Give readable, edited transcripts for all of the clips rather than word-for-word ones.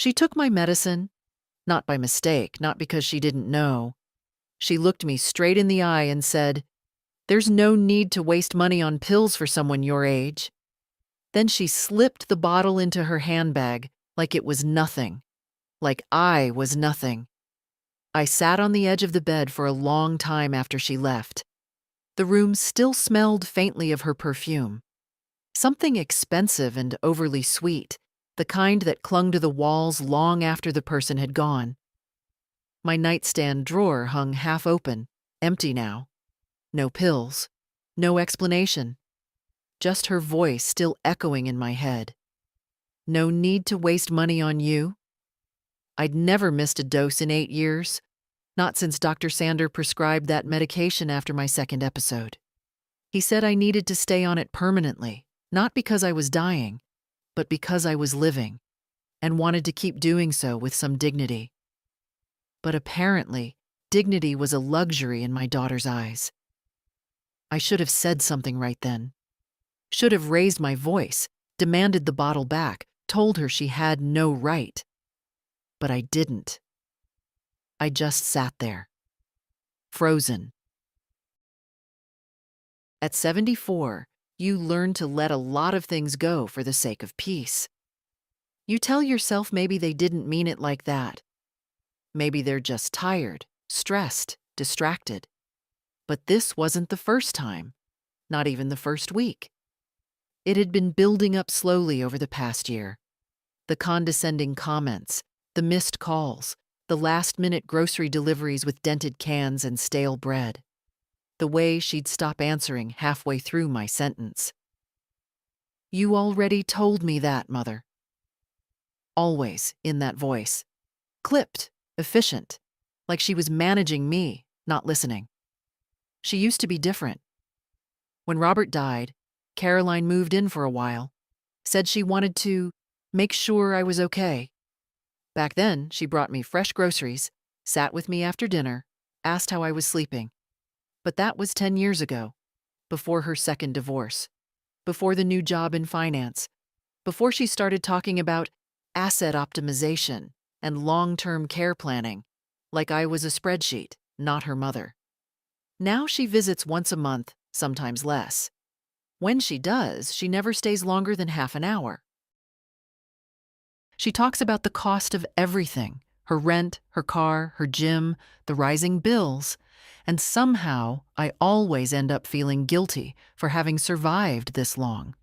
She took my medicine, not by mistake, not because she didn't know. She looked me straight in the eye and said, "There's no need to waste money on pills for someone your age." Then she slipped the bottle into her handbag like it was nothing, like I was nothing. I sat on the edge of the bed for a long time after she left. The room still smelled faintly of her perfume. Something expensive and overly sweet, the kind that clung to the walls long after the person had gone. My nightstand drawer hung half open, empty now. No pills, no explanation. Just her voice still echoing in my head. "No need to waste money on you." I'd never missed a dose in 8 years, not since Dr. Sander prescribed that medication after my second episode. He said I needed to stay on it permanently, not because I was dying, but because I was living, and wanted to keep doing so with some dignity. But apparently, dignity was a luxury in my daughter's eyes. I should have said something right then. Should have raised my voice, demanded the bottle back, told her she had no right. But I didn't. I just sat there, frozen. At 74, you learn to let a lot of things go for the sake of peace. You tell yourself maybe they didn't mean it like that. Maybe they're just tired, stressed, distracted. But this wasn't the first time, not even the first week. It had been building up slowly over the past year. The condescending comments, the missed calls, the last-minute grocery deliveries with dented cans and stale bread. The way she'd stop answering halfway through my sentence. "You already told me that, Mother." Always in that voice. Clipped, efficient, like she was managing me, not listening. She used to be different. When Robert died, Caroline moved in for a while, said she wanted to make sure I was okay. Back then, she brought me fresh groceries, sat with me after dinner, asked how I was sleeping. But that was 10 years ago, before her second divorce, before the new job in finance, before she started talking about asset optimization and long-term care planning, like I was a spreadsheet, not her mother. Now she visits once a month, sometimes less. When she does, she never stays longer than half an hour. She talks about the cost of everything, her rent, her car, her gym, the rising bills, and somehow I always end up feeling guilty for having survived this long.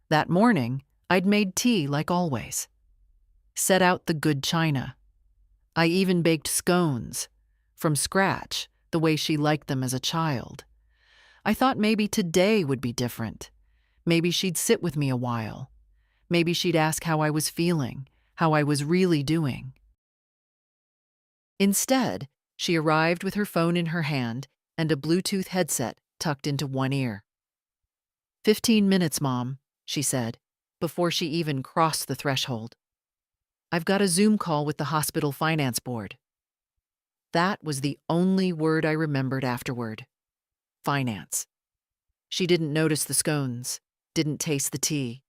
That morning, I'd made tea like always. Set out the good china. I even baked scones, from scratch, the way she liked them as a child. I thought maybe today would be different. Maybe she'd sit with me a while. Maybe she'd ask how I was feeling, how I was really doing. Instead, she arrived with her phone in her hand and a Bluetooth headset tucked into one ear. 15 minutes, Mom, she said, before she even crossed the threshold. I've got a Zoom call with the hospital finance board. That was the only word I remembered afterward. Finance. She didn't notice the scones, didn't taste the tea.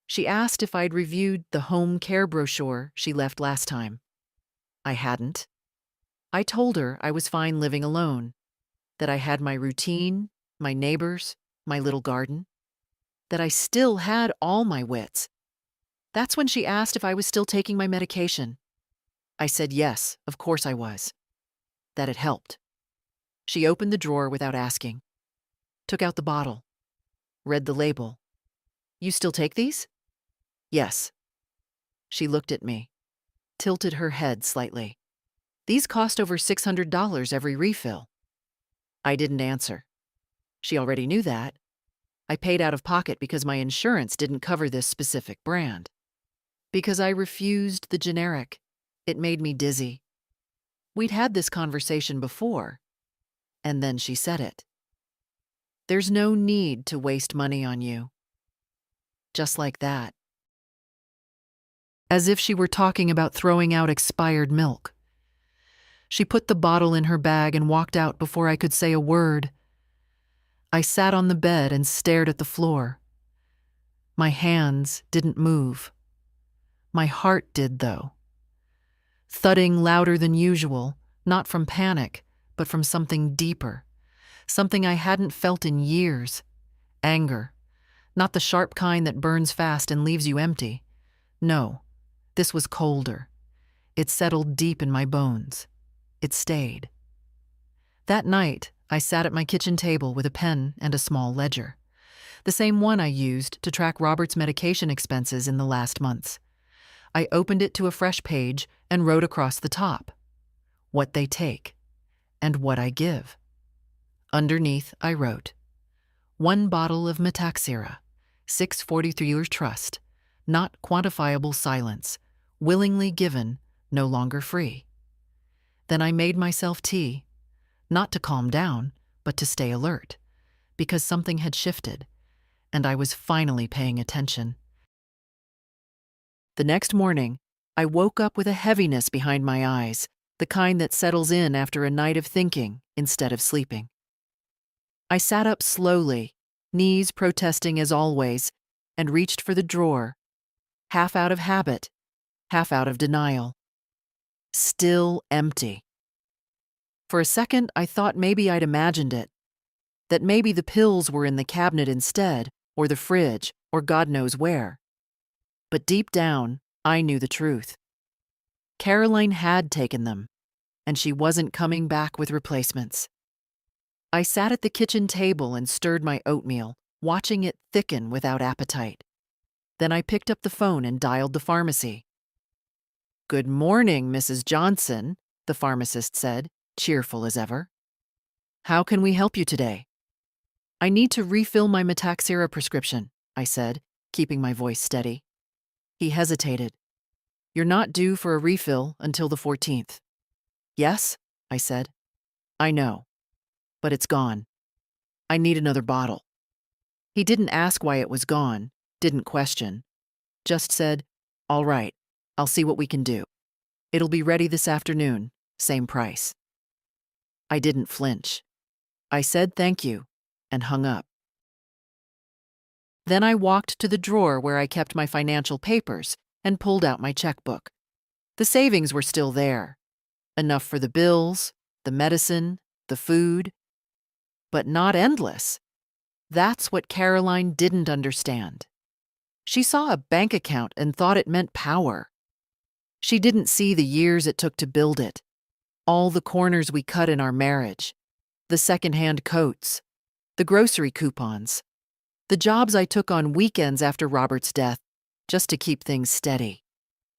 She asked if I'd reviewed the home care brochure she left last time. I hadn't. I told her I was fine living alone, that I had my routine, my neighbors, my little garden, that I still had all my wits. That's when she asked if I was still taking my medication. I said yes, of course I was. That it helped. She opened the drawer without asking, took out the bottle, read the label. You still take these? Yes. She looked at me, tilted her head slightly. These cost over $600 every refill. I didn't answer. She already knew that. I paid out of pocket because my insurance didn't cover this specific brand. Because I refused the generic. It made me dizzy. We'd had this conversation before, and then she said it. There's no need to waste money on you. Just like that. As if she were talking about throwing out expired milk. She put the bottle in her bag and walked out before I could say a word. I sat on the bed and stared at the floor. My hands didn't move. My heart did, though. Thudding louder than usual, not from panic, but from something deeper. Something I hadn't felt in years. Anger. Not the sharp kind that burns fast and leaves you empty. No, this was colder. It settled deep in my bones. It stayed. That night, I sat at my kitchen table with a pen and a small ledger. The same one I used to track Robert's medication expenses in the last months. I opened it to a fresh page and wrote across the top, what they take and what I give. Underneath, I wrote, 1 bottle of Metaxira, 643 Trust, not quantifiable silence, willingly given, no longer free. Then I made myself tea, not to calm down, but to stay alert, because something had shifted, and I was finally paying attention. The next morning, I woke up with a heaviness behind my eyes, the kind that settles in after a night of thinking instead of sleeping. I sat up slowly, knees protesting as always, and reached for the drawer, half out of habit, half out of denial. Still empty. For a second, I thought maybe I'd imagined it, that maybe the pills were in the cabinet instead, or the fridge, or God knows where. But deep down, I knew the truth. Caroline had taken them, and she wasn't coming back with replacements. I sat at the kitchen table and stirred my oatmeal, watching it thicken without appetite. Then I picked up the phone and dialed the pharmacy. "Good morning, Mrs. Johnson," the pharmacist said, cheerful as ever. "How can we help you today?" "I need to refill my Metaxira prescription," I said, keeping my voice steady. He hesitated. "You're not due for a refill until the 14th. "Yes," I said. "I know. But it's gone. I need another bottle." He didn't ask why it was gone, didn't question. Just said, "All right, I'll see what we can do. It'll be ready this afternoon, same price." I didn't flinch. I said thank you and hung up. Then I walked to the drawer where I kept my financial papers and pulled out my checkbook. The savings were still there. Enough for the bills, the medicine, the food. But not endless. That's what Caroline didn't understand. She saw a bank account and thought it meant power. She didn't see the years it took to build it, all the corners we cut in our marriage, the secondhand coats, the grocery coupons, the jobs I took on weekends after Robert's death, just to keep things steady.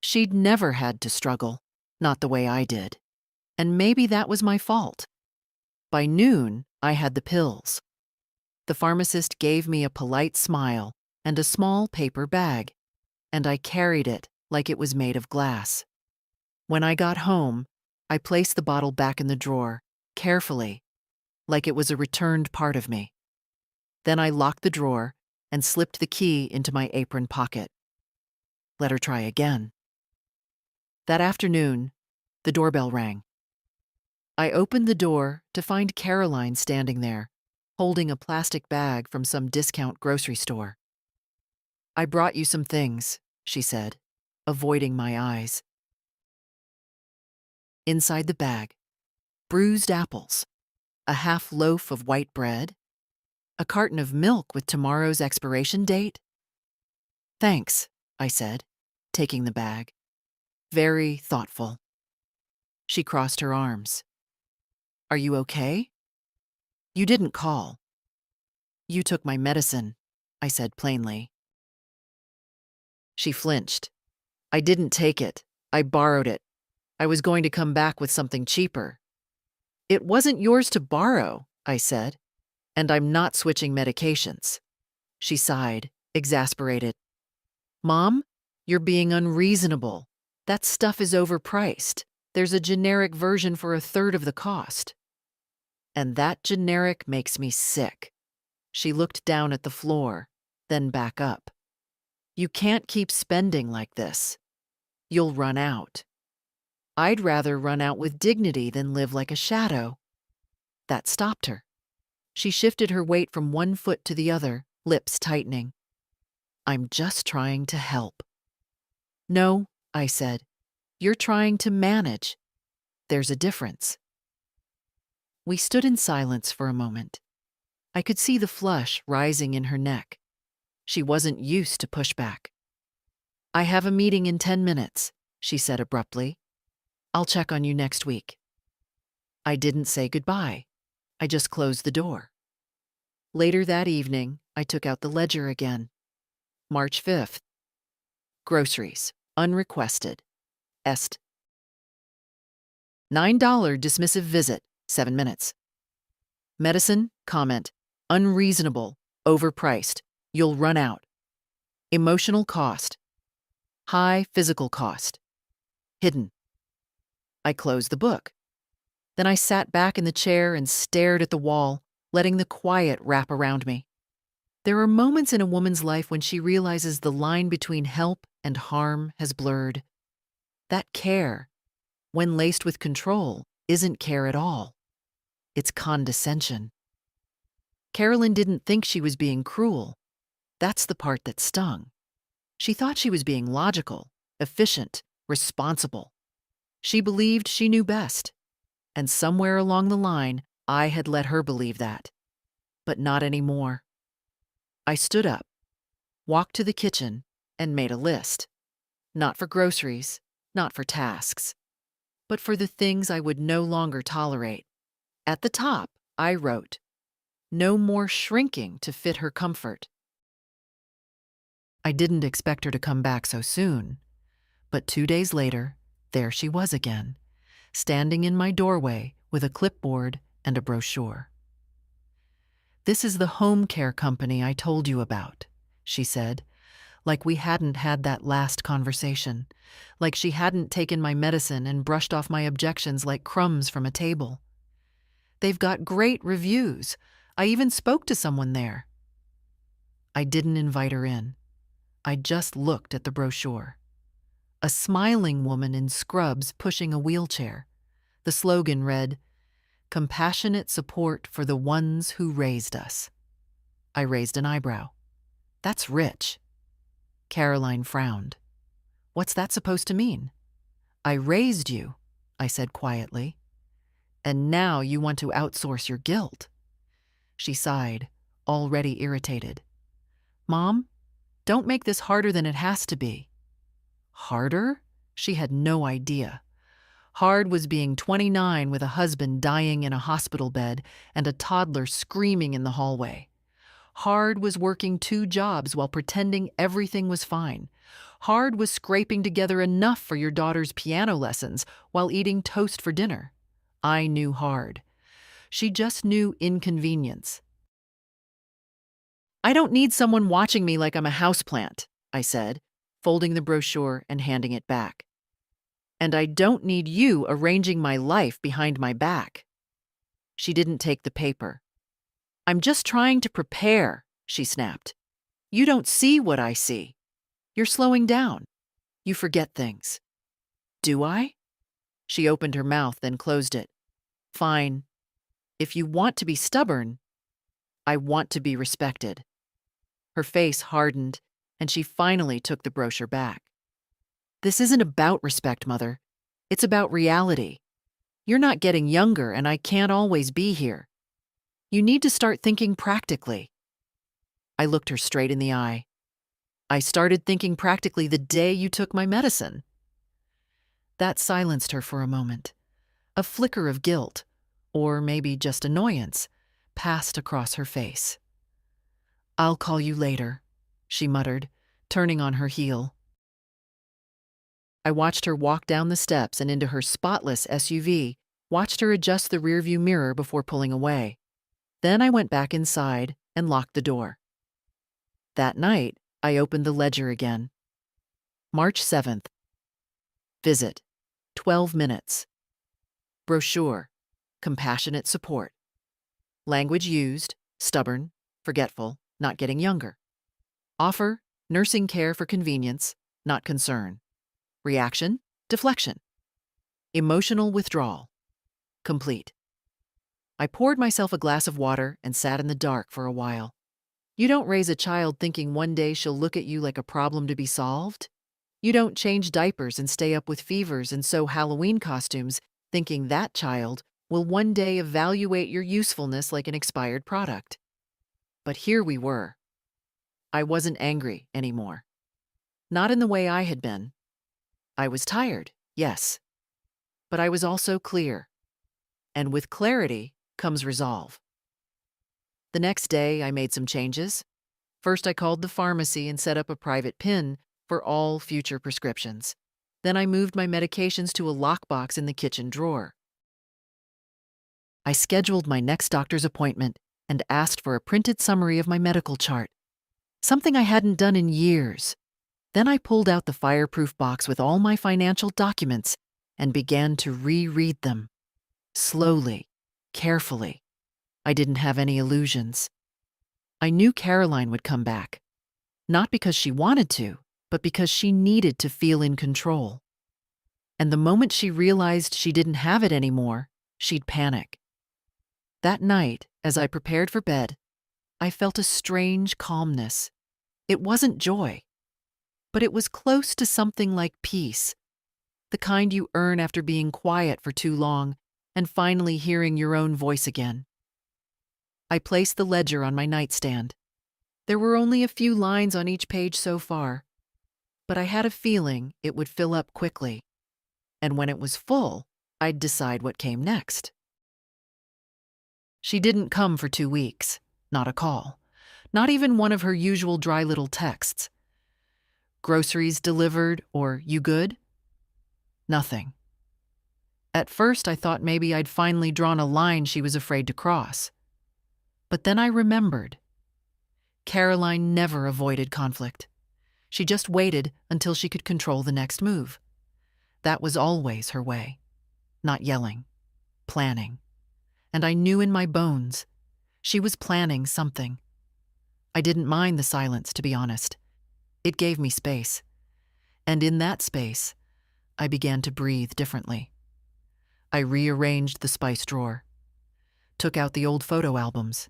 She'd never had to struggle, not the way I did. And maybe that was my fault. By noon, I had the pills. The pharmacist gave me a polite smile and a small paper bag, and I carried it like it was made of glass. When I got home, I placed the bottle back in the drawer, carefully, like it was a returned part of me. Then I locked the drawer and slipped the key into my apron pocket. Let her try again. That afternoon, the doorbell rang. I opened the door to find Caroline standing there, holding a plastic bag from some discount grocery store. "I brought you some things," she said, avoiding my eyes. Inside the bag, bruised apples, a half loaf of white bread, a carton of milk with tomorrow's expiration date. "Thanks," I said, taking the bag. Very thoughtful. She crossed her arms. "Are you okay?" "You didn't call." "You took my medicine," I said plainly. She flinched. "I didn't take it. I borrowed it. I was going to come back with something cheaper." "It wasn't yours to borrow," I said, "and I'm not switching medications." She sighed, exasperated. "Mom, you're being unreasonable. That stuff is overpriced. There's a generic version for a third of the cost." And that generic makes me sick. She looked down at the floor, then back up. "You can't keep spending like this. You'll run out." "I'd rather run out with dignity than live like a shadow." That stopped her. She shifted her weight from one foot to the other, lips tightening. "I'm just trying to help." No, I said. You're trying to manage. There's a difference. We stood in silence for a moment. I could see the flush rising in her neck. She wasn't used to pushback. I have a meeting in 10 minutes, she said abruptly. I'll check on you next week. I didn't say goodbye. I just closed the door. Later that evening, I took out the ledger again. March 5th. Groceries. Unrequested. Est. $9 dismissive visit. 7 minutes. Medicine. Comment. Unreasonable. Overpriced. You'll run out. Emotional cost. High physical cost. Hidden. I closed the book. Then I sat back in the chair and stared at the wall, letting the quiet wrap around me. There are moments in a woman's life when she realizes the line between help and harm has blurred. That care, when laced with control, isn't care at all. It's condescension. Carolyn didn't think she was being cruel. That's the part that stung. She thought she was being logical, efficient, responsible. She believed she knew best. And somewhere along the line, I had let her believe that. But not anymore. I stood up, walked to the kitchen, and made a list. Not for groceries, not for tasks, but for the things I would no longer tolerate. At the top, I wrote, "No more shrinking to fit her comfort." I didn't expect her to come back so soon, but 2 days later, there she was again, standing in my doorway with a clipboard and a brochure. "This is the home care company I told you about," she said, like we hadn't had that last conversation, like she hadn't taken my medicine and brushed off my objections like crumbs from a table. "They've got great reviews. I even spoke to someone there." I didn't invite her in. I just looked at the brochure. A smiling woman in scrubs pushing a wheelchair. The slogan read, "Compassionate support for the ones who raised us." I raised an eyebrow. That's rich. Caroline frowned. "What's that supposed to mean?" "I raised you," I said quietly. "And now you want to outsource your guilt." She sighed, already irritated. "Mom, don't make this harder than it has to be." Harder? She had no idea. Hard was being 29 with a husband dying in a hospital bed and a toddler screaming in the hallway. Hard was working 2 jobs while pretending everything was fine. Hard was scraping together enough for your daughter's piano lessons while eating toast for dinner. I knew hard. She just knew inconvenience. "I don't need someone watching me like I'm a houseplant," I said, folding the brochure and handing it back. "And I don't need you arranging my life behind my back." She didn't take the paper. "I'm just trying to prepare," she snapped. "You don't see what I see. You're slowing down. You forget things." "Do I?" She opened her mouth, then closed it. "Fine. If you want to be stubborn, I want to be respected." Her face hardened, and she finally took the brochure back. "This isn't about respect, Mother. It's about reality. You're not getting younger, and I can't always be here. You need to start thinking practically." I looked her straight in the eye. "I started thinking practically the day you took my medicine." That silenced her for a moment. A flicker of guilt, or maybe just annoyance, passed across her face. "I'll call you later," she muttered, turning on her heel. I watched her walk down the steps and into her spotless SUV, watched her adjust the rearview mirror before pulling away. Then I went back inside and locked the door. That night, I opened the ledger again. March 7th. Visit. 12 minutes. Brochure. Compassionate support. Language used, stubborn, forgetful, not getting younger. Offer, nursing care for convenience, not concern. Reaction, deflection. Emotional withdrawal. Complete. I poured myself a glass of water and sat in the dark for a while. You don't raise a child thinking one day she'll look at you like a problem to be solved. You don't change diapers and stay up with fevers and sew Halloween costumes thinking that child will one day evaluate your usefulness like an expired product. But here we were. I wasn't angry anymore. Not in the way I had been. I was tired, yes. But I was also clear. And with clarity comes resolve. The next day, I made some changes. First, I called the pharmacy and set up a private PIN for all future prescriptions. Then I moved my medications to a lockbox in the kitchen drawer. I scheduled my next doctor's appointment and asked for a printed summary of my medical chart, something I hadn't done in years. Then I pulled out the fireproof box with all my financial documents and began to reread them. Slowly, carefully. I didn't have any illusions. I knew Caroline would come back. Not because she wanted to, but because she needed to feel in control. And the moment she realized she didn't have it anymore, she'd panic. That night, as I prepared for bed, I felt a strange calmness. It wasn't joy, but it was close to something like peace, the kind you earn after being quiet for too long and finally hearing your own voice again. I placed the ledger on my nightstand. There were only a few lines on each page so far, but I had a feeling it would fill up quickly. And when it was full, I'd decide what came next. She didn't come for 2 weeks, not a call, not even one of her usual dry little texts. Groceries delivered or you good? Nothing. At first, I thought maybe I'd finally drawn a line she was afraid to cross. But then I remembered. Caroline never avoided conflict. She just waited until she could control the next move. That was always her way. Not yelling, planning. And I knew in my bones she was planning something. I didn't mind the silence, to be honest. It gave me space. And in that space, I began to breathe differently. I rearranged the spice drawer, took out the old photo albums,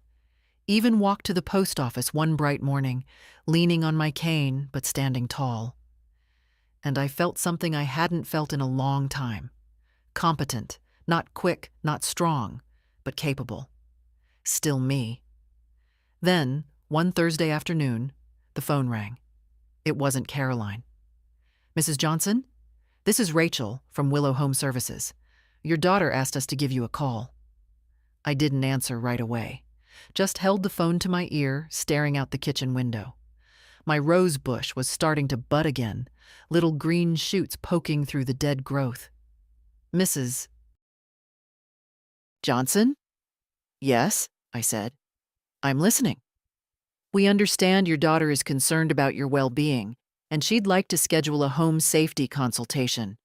even walked to the post office one bright morning, leaning on my cane but standing tall. And I felt something I hadn't felt in a long time. Competent, not quick, not strong, but capable. Still me. Then, one Thursday afternoon, the phone rang. It wasn't Caroline. "Mrs. Johnson? This is Rachel from Willow Home Services. Your daughter asked us to give you a call." I didn't answer right away, just held the phone to my ear, staring out the kitchen window. My rose bush was starting to bud again, little green shoots poking through the dead growth. "Mrs. Johnson?" "Yes," I said. "I'm listening." "We understand your daughter is concerned about your well-being, and she'd like to schedule a home safety consultation.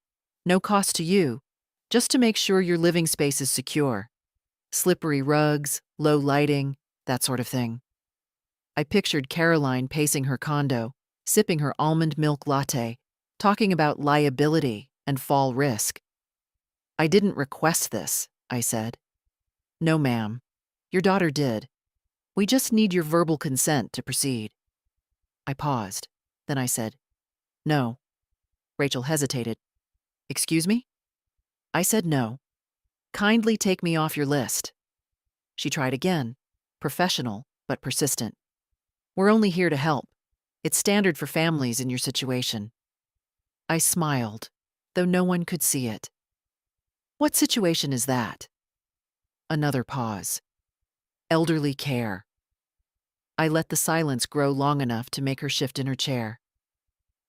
No cost to you, just to make sure your living space is secure. Slippery rugs, low lighting, that sort of thing." I pictured Caroline pacing her condo, sipping her almond milk latte, talking about liability and fall risk. "I didn't request this," I said. "No, ma'am. Your daughter did. We just need your verbal consent to proceed." I paused. Then I said, "No." Rachel hesitated. "Excuse me?" I said no. "Kindly take me off your list." She tried again, professional but persistent. "We're only here to help. It's standard for families in your situation." I smiled, though no one could see it. "What situation is that?" Another pause. "Elderly care." I let the silence grow long enough to make her shift in her chair.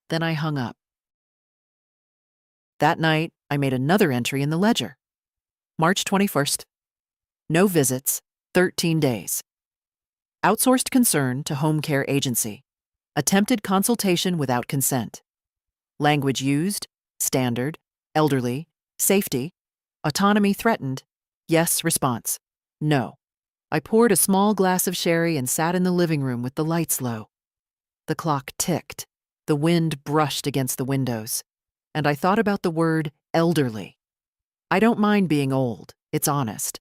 Then I hung up. That night, I made another entry in the ledger. March 21st. No visits, 13 days. Outsourced concern to home care agency. Attempted consultation without consent. Language used, standard, elderly, safety, autonomy threatened, yes response, no. I poured a small glass of sherry and sat in the living room with the lights low. The clock ticked. The wind brushed against the windows. And I thought about the word elderly. I don't mind being old, it's honest.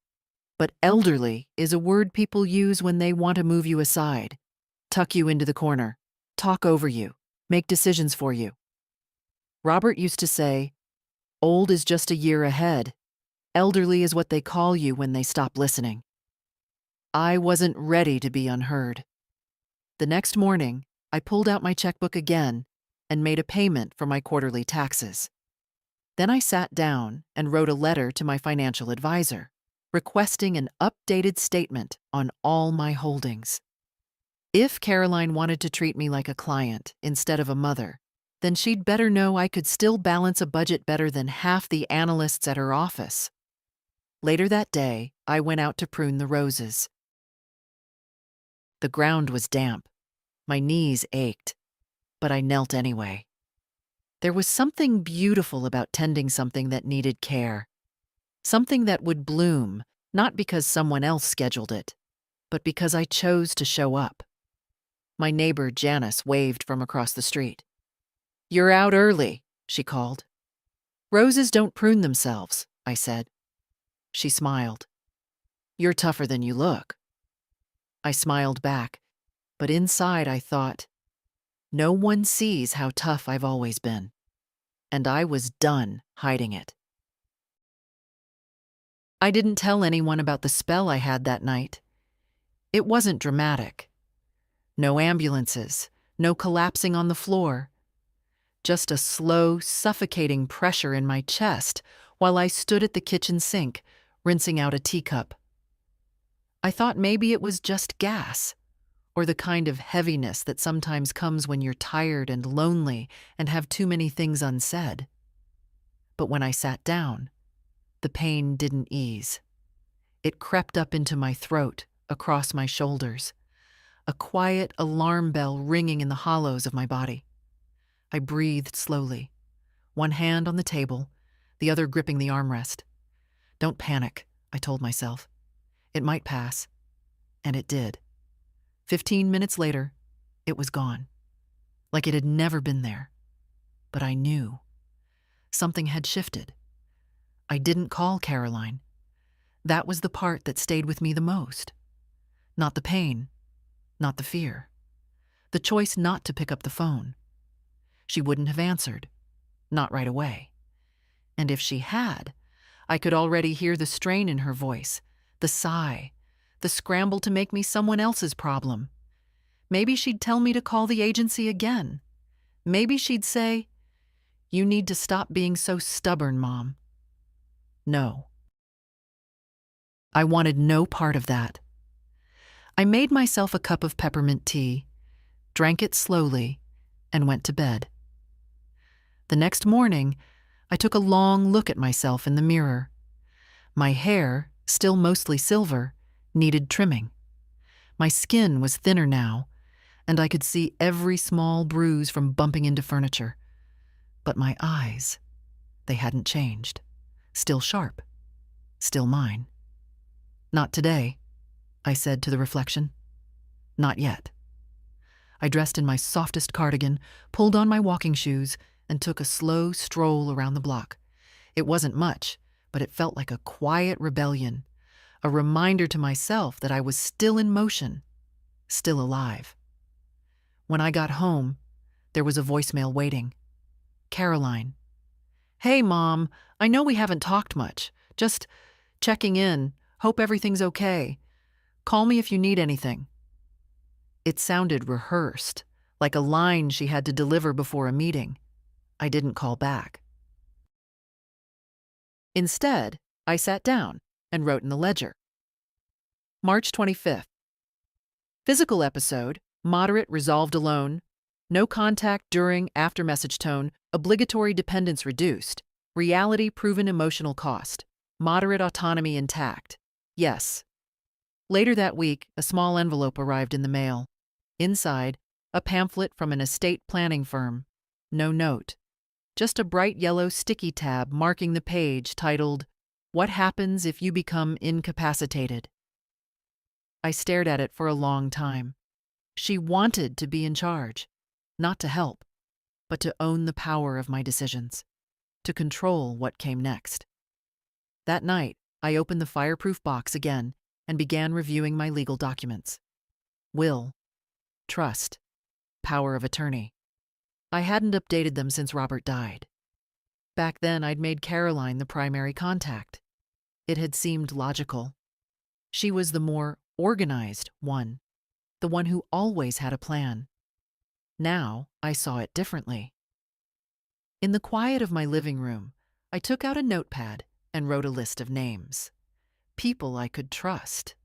But elderly is a word people use when they want to move you aside, tuck you into the corner, talk over you, make decisions for you. Robert used to say, "Old is just a year ahead. Elderly is what they call you when they stop listening." I wasn't ready to be unheard. The next morning, I pulled out my checkbook again and made a payment for my quarterly taxes. Then I sat down and wrote a letter to my financial advisor, requesting an updated statement on all my holdings. If Caroline wanted to treat me like a client instead of a mother, then she'd better know I could still balance a budget better than half the analysts at her office. Later that day, I went out to prune the roses. The ground was damp. My knees ached, but I knelt anyway. There was something beautiful about tending something that needed care. Something that would bloom, not because someone else scheduled it, but because I chose to show up. My neighbor Janice waved from across the street. "You're out early," she called. "Roses don't prune themselves," I said. She smiled. "You're tougher than you look." I smiled back, but inside I thought, no one sees how tough I've always been. And I was done hiding it. I didn't tell anyone about the spell I had that night. It wasn't dramatic. No ambulances, no collapsing on the floor. Just a slow, suffocating pressure in my chest while I stood at the kitchen sink, rinsing out a teacup. I thought maybe it was just gas, or the kind of heaviness that sometimes comes when you're tired and lonely and have too many things unsaid. But when I sat down, the pain didn't ease. It crept up into my throat, across my shoulders, a quiet alarm bell ringing in the hollows of my body. I breathed slowly, one hand on the table, the other gripping the armrest. "Don't panic," I told myself. "It might pass." And it did. 15 minutes later, it was gone, like it had never been there. But I knew. Something had shifted. I didn't call Caroline. That was the part that stayed with me the most. Not the pain, not the fear. The choice not to pick up the phone. She wouldn't have answered, not right away. And if she had, I could already hear the strain in her voice, the sigh, the scramble to make me someone else's problem. Maybe she'd tell me to call the agency again. Maybe she'd say, "You need to stop being so stubborn, Mom." No. I wanted no part of that. I made myself a cup of peppermint tea, drank it slowly, and went to bed. The next morning, I took a long look at myself in the mirror. My hair, still mostly silver, needed trimming. My skin was thinner now, and I could see every small bruise from bumping into furniture. But my eyes, they hadn't changed. Still sharp. Still mine. "Not today," I said to the reflection. "Not yet." I dressed in my softest cardigan, pulled on my walking shoes, and took a slow stroll around the block. It wasn't much, but it felt like a quiet rebellion, a reminder to myself that I was still in motion, still alive. When I got home, there was a voicemail waiting. Caroline. "Hey, Mom, I know we haven't talked much. Just checking in. Hope everything's okay. Call me if you need anything." It sounded rehearsed, like a line she had to deliver before a meeting. I didn't call back. Instead, I sat down and wrote in the ledger. March 25th. Physical episode, moderate resolved alone, no contact during after message tone, obligatory dependence reduced, reality proven emotional cost, moderate autonomy intact. Yes. Later that week, a small envelope arrived in the mail. Inside, a pamphlet from an estate planning firm. No note. Just a bright yellow sticky tab marking the page titled, "What Happens If You Become Incapacitated?" I stared at it for a long time. She wanted to be in charge, not to help, but to own the power of my decisions, to control what came next. That night, I opened the fireproof box again and began reviewing my legal documents. Will, trust, power of attorney. I hadn't updated them since Robert died. Back then, I'd made Caroline the primary contact. It had seemed logical. She was the more organized one, the one who always had a plan. Now, I saw it differently. In the quiet of my living room, I took out a notepad and wrote a list of names. People I could trust.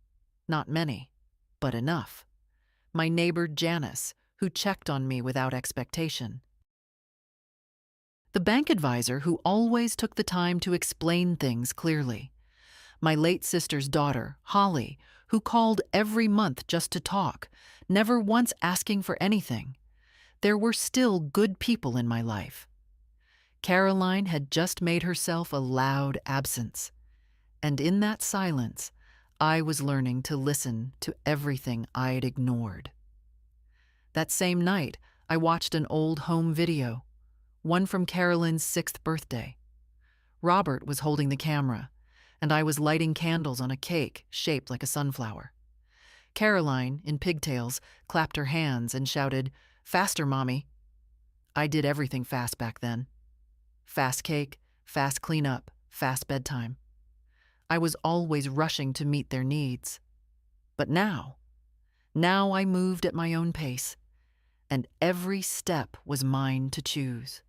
Not many, but enough. My neighbor Janice, who checked on me without expectation. The bank advisor who always took the time to explain things clearly. My late sister's daughter, Holly, who called every month just to talk, never once asking for anything. There were still good people in my life. Caroline had just made herself a loud absence, and in that silence, I was learning to listen to everything I'd ignored. That same night, I watched an old home video, one from Caroline's 6th birthday. Robert was holding the camera, and I was lighting candles on a cake shaped like a sunflower. Caroline, in pigtails, clapped her hands and shouted, "Faster, Mommy." I did everything fast back then. Fast cake, fast cleanup, fast bedtime. I was always rushing to meet their needs. But now I moved at my own pace, and every step was mine to choose.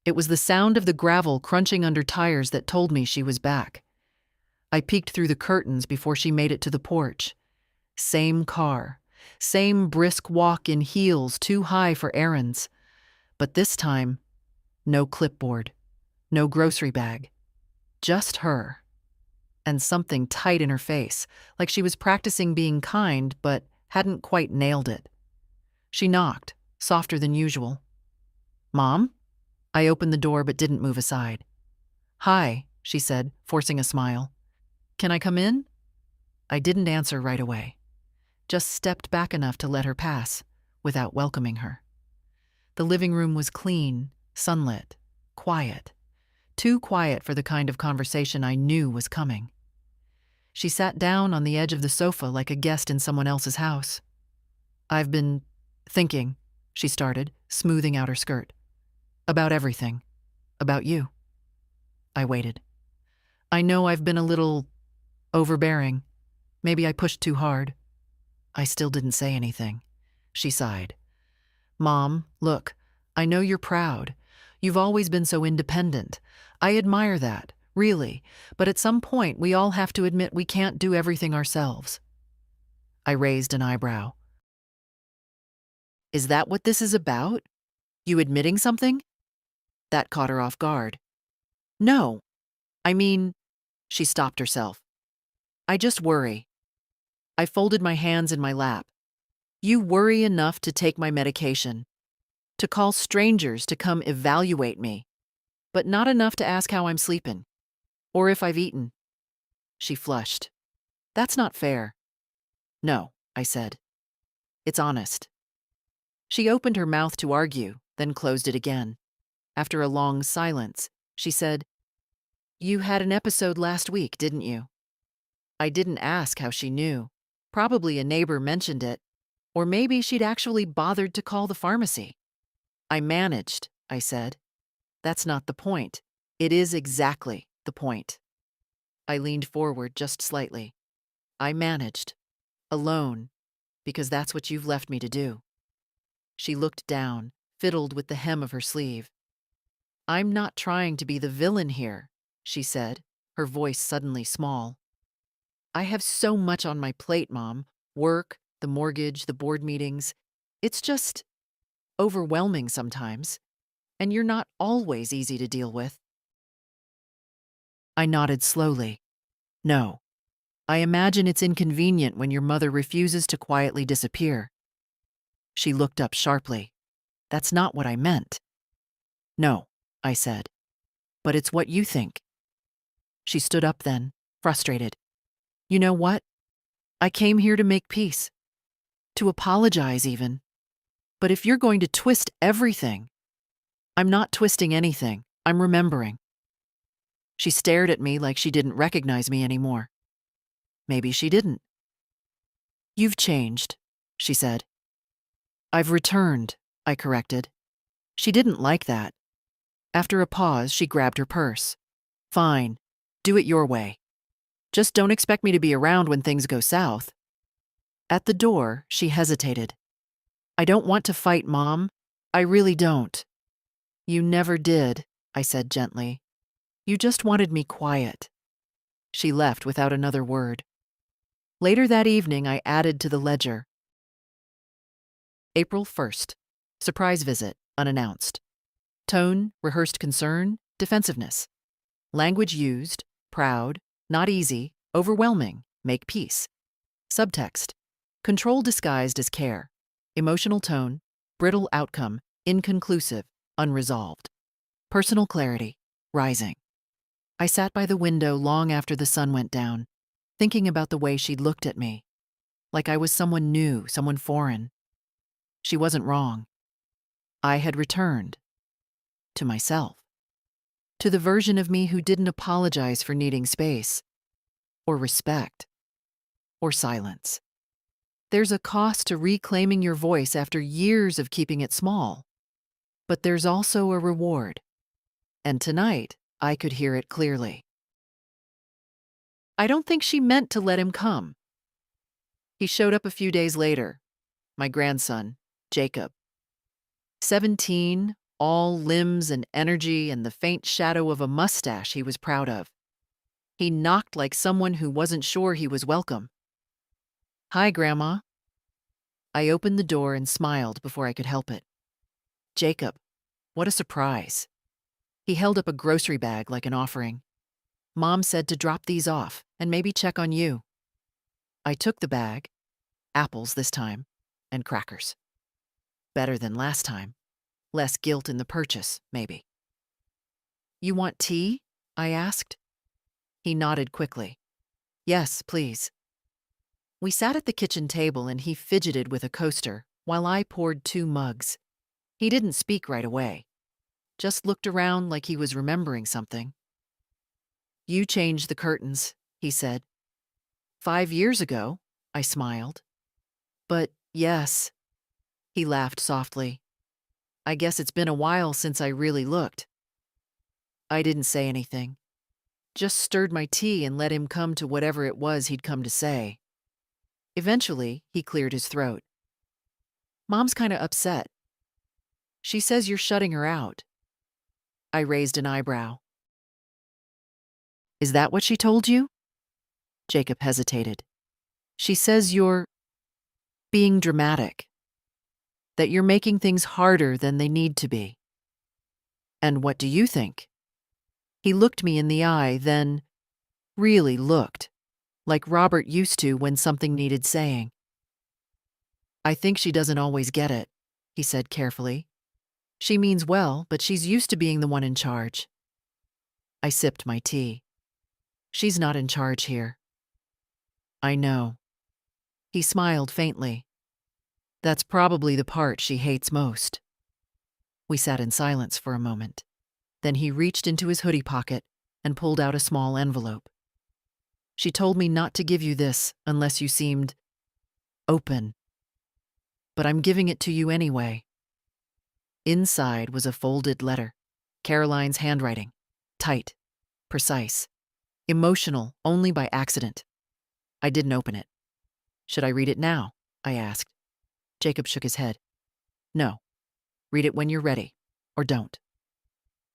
It was the sound of the gravel crunching under tires that told me she was back. I peeked through the curtains before she made it to the porch. Same car, same brisk walk in heels too high for errands. But this time, no clipboard, no grocery bag, just her. And something tight in her face, like she was practicing being kind but hadn't quite nailed it. She knocked, softer than usual. "Mom?" I opened the door but didn't move aside. "Hi," she said, forcing a smile. "Can I come in?" I didn't answer right away, just stepped back enough to let her pass, without welcoming her. The living room was clean, sunlit, quiet. Too quiet for the kind of conversation I knew was coming. She sat down on the edge of the sofa like a guest in someone else's house. "I've been thinking," she started, smoothing out her skirt. "About everything. About you." I waited. "I know I've been a little overbearing. Maybe I pushed too hard." I still didn't say anything. She sighed. "Mom, look, I know you're proud. You've always been so independent. I admire that, really, but at some point we all have to admit we can't do everything ourselves." I raised an eyebrow. "Is that what this is about? You admitting something?" That caught her off guard. "No, I mean," she stopped herself. "I just worry." I folded my hands in my lap. "You worry enough to take my medication, to call strangers to come evaluate me, but not enough to ask how I'm sleeping, or if I've eaten." She flushed. "That's not fair." "No," I said. "It's honest." She opened her mouth to argue, then closed it again. After a long silence, she said, "You had an episode last week, didn't you?" I didn't ask how she knew. Probably a neighbor mentioned it, or maybe she'd actually bothered to call the pharmacy. "I managed," I said. "That's not the point. It is exactly the point." I leaned forward just slightly. "I managed. Alone. Because that's what you've left me to do." She looked down, fiddled with the hem of her sleeve. "I'm not trying to be the villain here," she said, her voice suddenly small. "I have so much on my plate, Mom. Work, the mortgage, the board meetings. It's just overwhelming sometimes. And you're not always easy to deal with." I nodded slowly. "No. I imagine it's inconvenient when your mother refuses to quietly disappear." She looked up sharply. "That's not what I meant." "No," I said. "But it's what you think." She stood up then, frustrated. "You know what? I came here to make peace. To apologize even. But if you're going to twist everything—" "I'm not twisting anything. I'm remembering." She stared at me like she didn't recognize me anymore. Maybe she didn't. "You've changed," she said. "I've returned," I corrected. She didn't like that. After a pause, she grabbed her purse. Fine. Do it your way. Just don't expect me to be around when things go south. At the door, she hesitated. I don't want to fight, Mom. I really don't. You never did, I said gently. You just wanted me quiet. She left without another word. Later that evening, I added to the ledger. April 1st. Surprise visit, unannounced. Tone, rehearsed concern, defensiveness. Language used, proud, not easy, overwhelming, make peace. Subtext, control disguised as care. Emotional tone, brittle outcome, inconclusive, unresolved. Personal clarity, rising. I sat by the window long after the sun went down, thinking about the way she'd looked at me. Like I was someone new, someone foreign. She wasn't wrong. I had returned. To myself. To the version of me who didn't apologize for needing space. Or respect. Or silence. There's a cost to reclaiming your voice after years of keeping it small. But there's also a reward. And tonight, I could hear it clearly. I don't think she meant to let him come. He showed up a few days later. My grandson, Jacob. 17, all limbs and energy and the faint shadow of a mustache he was proud of. He knocked like someone who wasn't sure he was welcome. Hi, Grandma. I opened the door and smiled before I could help it. Jacob, what a surprise. He held up a grocery bag like an offering. Mom said to drop these off and maybe check on you. I took the bag, apples this time, and crackers. Better than last time. Less guilt in the purchase, maybe. You want tea? I asked. He nodded quickly. Yes, please. We sat at the kitchen table and he fidgeted with a coaster while I poured 2 mugs. He didn't speak right away. Just looked around like he was remembering something. You changed the curtains, he said. 5 years ago, I smiled. But yes. He laughed softly. I guess it's been a while since I really looked. I didn't say anything. Just stirred my tea and let him come to whatever it was he'd come to say. Eventually, he cleared his throat. Mom's kinda upset. She says you're shutting her out. I raised an eyebrow. Is that what she told you? Jacob hesitated. She says you're being dramatic. That you're making things harder than they need to be. And what do you think? He looked me in the eye, then really looked, like Robert used to when something needed saying. I think she doesn't always get it, he said carefully. She means well, but she's used to being the one in charge. I sipped my tea. She's not in charge here. I know. He smiled faintly. That's probably the part she hates most. We sat in silence for a moment. Then he reached into his hoodie pocket and pulled out a small envelope. She told me not to give you this unless you seemed open. But I'm giving it to you anyway. Inside was a folded letter, Caroline's handwriting, tight, precise, emotional only by accident. I didn't open it. Should I read it now? I asked. Jacob shook his head. No. Read it when you're ready, or don't.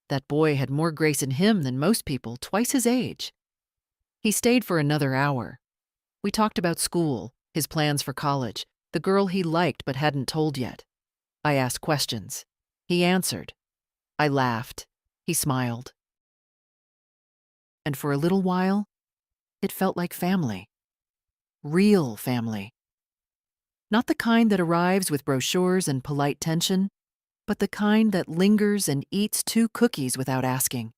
That boy had more grace in him than most people, twice his age. He stayed for another hour. We talked about school, his plans for college, the girl he liked but hadn't told yet. I asked questions. He answered. I laughed. He smiled. And for a little while, it felt like family. Real family. Not the kind that arrives with brochures and polite tension, but the kind that lingers and eats 2 cookies without asking.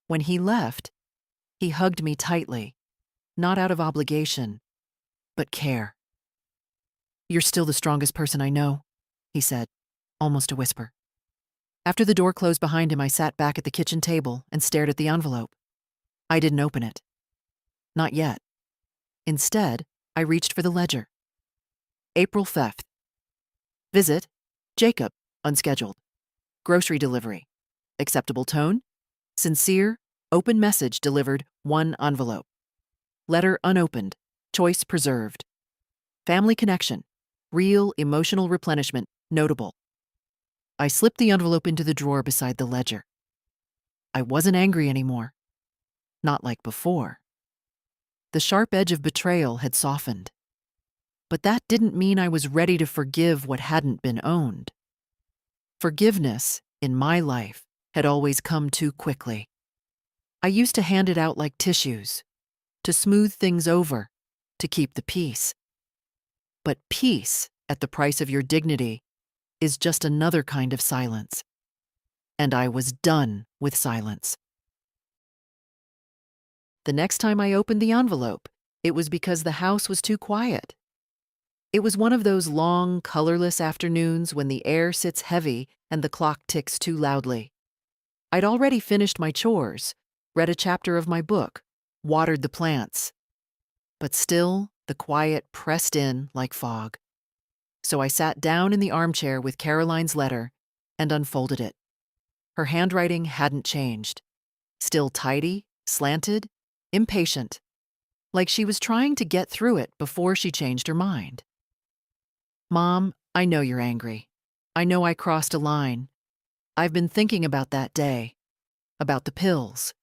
When he left, he hugged me tightly, not out of obligation, but care. You're still the strongest person I know, he said, almost a whisper. After the door closed behind him, I sat back at the kitchen table and stared at the envelope. I didn't open it. Not yet. Instead, I reached for the ledger. April 5th. Visit, Jacob, unscheduled. Grocery delivery. Acceptable tone? Sincere, open message delivered, 1 envelope. Letter unopened. Choice preserved. Family connection. Real emotional replenishment, notable. I slipped the envelope into the drawer beside the ledger. I wasn't angry anymore. Not like before. The sharp edge of betrayal had softened. But that didn't mean I was ready to forgive what hadn't been owned. Forgiveness, in my life, had always come too quickly. I used to hand it out like tissues, to smooth things over, to keep the peace. But peace, at the price of your dignity, is just another kind of silence. And I was done with silence. The next time I opened the envelope, it was because the house was too quiet. It was one of those long, colorless afternoons when the air sits heavy and the clock ticks too loudly. I'd already finished my chores, read a chapter of my book, watered the plants. But still, the quiet pressed in like fog. So I sat down in the armchair with Caroline's letter and unfolded it. Her handwriting hadn't changed. Still tidy, slanted, impatient, like she was trying to get through it before she changed her mind. Mom, I know you're angry. I know I crossed a line. I've been thinking about that day, about the pills,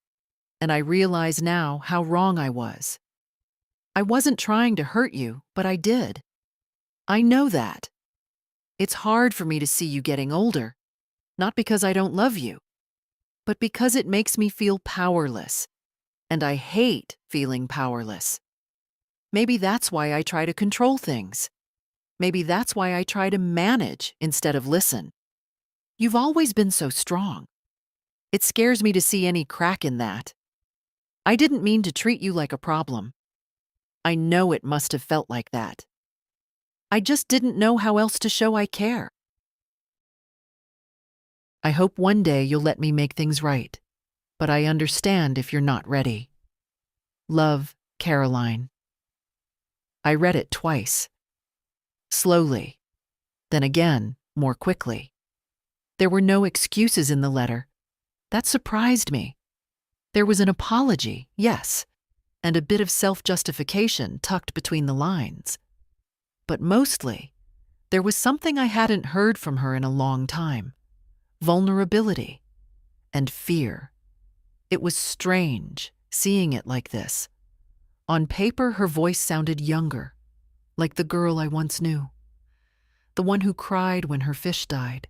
and I realize now how wrong I was. I wasn't trying to hurt you, but I did. I know that. It's hard for me to see you getting older, not because I don't love you, but because it makes me feel powerless, and I hate feeling powerless. Maybe that's why I try to control things. Maybe that's why I try to manage instead of listen. You've always been so strong. It scares me to see any crack in that. I didn't mean to treat you like a problem. I know it must have felt like that. I just didn't know how else to show I care. I hope one day you'll let me make things right, but I understand if you're not ready. Love, Caroline. I read it twice. Slowly, then again, more quickly. There were no excuses in the letter. That surprised me. There was an apology, yes, and a bit of self-justification tucked between the lines. But mostly, there was something I hadn't heard from her in a long time. Vulnerability and fear. It was strange, seeing it like this. On paper, her voice sounded younger, like the girl I once knew. The one who cried when her fish died.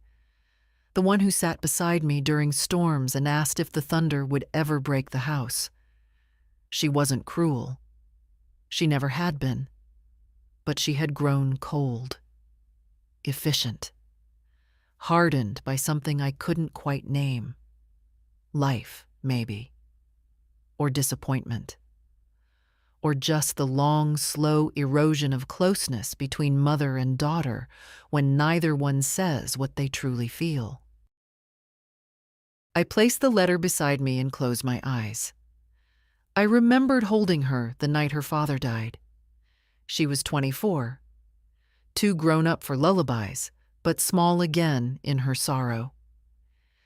The one who sat beside me during storms and asked if the thunder would ever break the house. She wasn't cruel. She never had been. But she had grown cold, efficient, hardened by something I couldn't quite name. Life, maybe. Or disappointment. Or just the long, slow erosion of closeness between mother and daughter when neither one says what they truly feel. I placed the letter beside me and closed my eyes. I remembered holding her the night her father died. She was 24, too grown up for lullabies, but small again in her sorrow.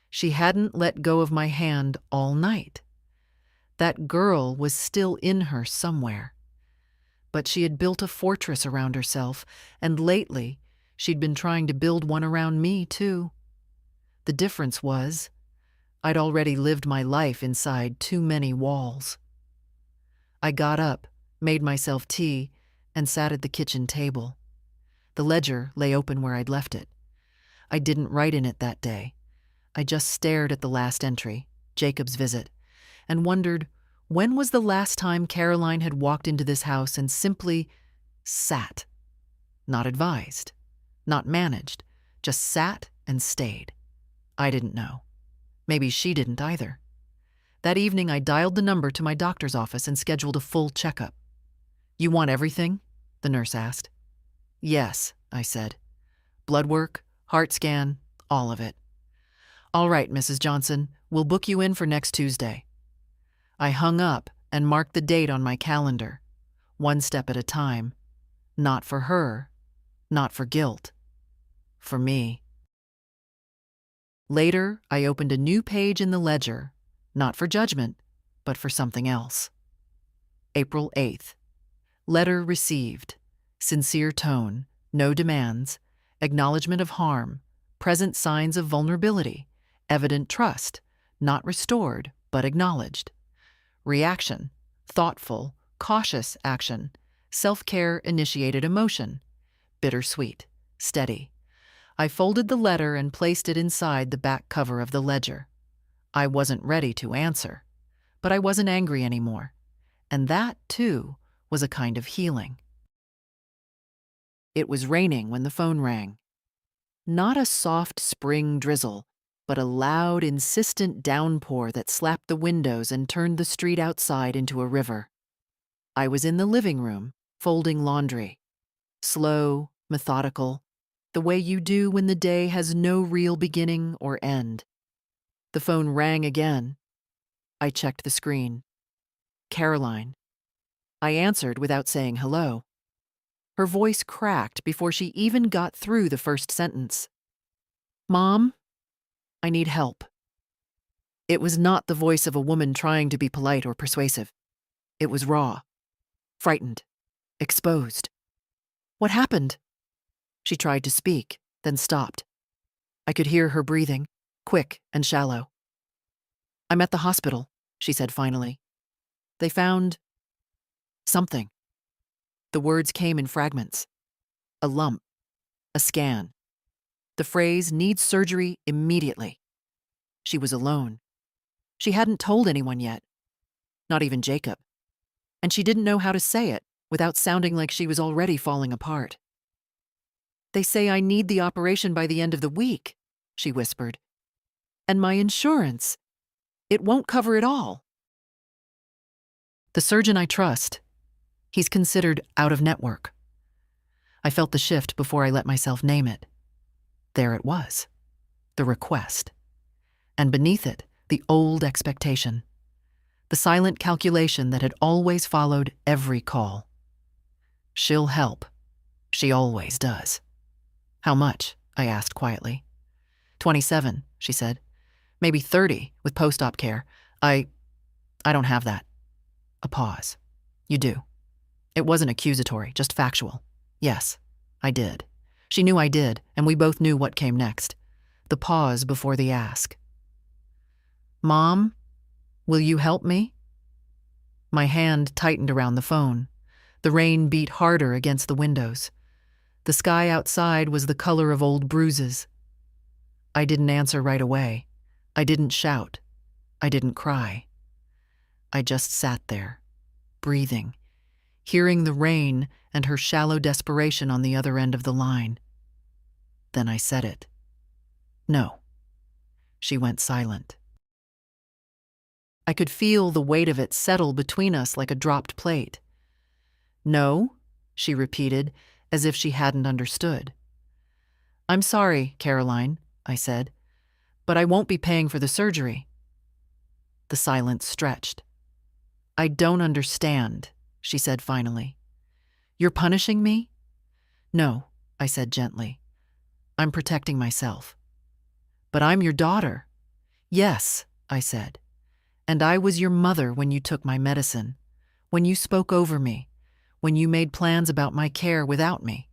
She hadn't let go of my hand all night. That girl was still in her somewhere. But she had built a fortress around herself, and lately she'd been trying to build one around me, too. The difference was, I'd already lived my life inside too many walls. I got up, made myself tea, and sat at the kitchen table. The ledger lay open where I'd left it. I didn't write in it that day. I just stared at the last entry, Jacob's visit, and wondered, when was the last time Caroline had walked into this house and simply sat? Not advised, not managed, just sat and stayed. I didn't know. Maybe she didn't either. That evening, I dialed the number to my doctor's office and scheduled a full checkup. "You want everything?" the nurse asked. "Yes," I said. "Blood work, heart scan, all of it." "All right, Mrs. Johnson, we'll book you in for next Tuesday." I hung up and marked the date on my calendar, one step at a time. Not for her, not for guilt. For me. Later, I opened a new page in the ledger, not for judgment, but for something else. April 8th. Letter received. Sincere tone, no demands, acknowledgement of harm, present signs of vulnerability, evident trust, not restored, but acknowledged. Reaction, thoughtful, cautious action, self-care initiated emotion, bittersweet, steady. I folded the letter and placed it inside the back cover of the ledger. I wasn't ready to answer, but I wasn't angry anymore. And that, too, was a kind of healing. It was raining when the phone rang. Not a soft spring drizzle, but a loud, insistent downpour that slapped the windows and turned the street outside into a river. I was in the living room, folding laundry. Slow, methodical, the way you do when the day has no real beginning or end. The phone rang again. I checked the screen. Caroline. I answered without saying hello. Her voice cracked before she even got through the first sentence. Mom, I need help. It was not the voice of a woman trying to be polite or persuasive. It was raw, frightened, exposed. What happened? She tried to speak, then stopped. I could hear her breathing, quick and shallow. I'm at the hospital, she said finally. They found something. The words came in fragments. A lump, a scan. The phrase needs surgery immediately. She was alone. She hadn't told anyone yet, not even Jacob. And she didn't know how to say it without sounding like she was already falling apart. They say I need the operation by the end of the week, she whispered. And my insurance, it won't cover it all. The surgeon I trust, he's considered out of network. I felt the shift before I let myself name it. There it was, the request. And beneath it, the old expectation. The silent calculation that had always followed every call. She'll help. She always does. How much? I asked quietly. 27, she said. Maybe 30 with post-op care. I don't have that. A pause. You do. It wasn't accusatory, just factual. Yes, I did. She knew I did, and we both knew what came next. The pause before the ask. Mom, will you help me? My hand tightened around the phone. The rain beat harder against the windows. The sky outside was the color of old bruises. I didn't answer right away. I didn't shout. I didn't cry. I just sat there, breathing, hearing the rain and her shallow desperation on the other end of the line. Then I said it. No. She went silent. I could feel the weight of it settle between us like a dropped plate. No, she repeated, as if she hadn't understood. I'm sorry, Caroline, I said, but I won't be paying for the surgery. The silence stretched. I don't understand, she said finally. You're punishing me? No, I said gently. I'm protecting myself. But I'm your daughter. Yes, I said. And I was your mother when you took my medicine, when you spoke over me, when you made plans about my care without me.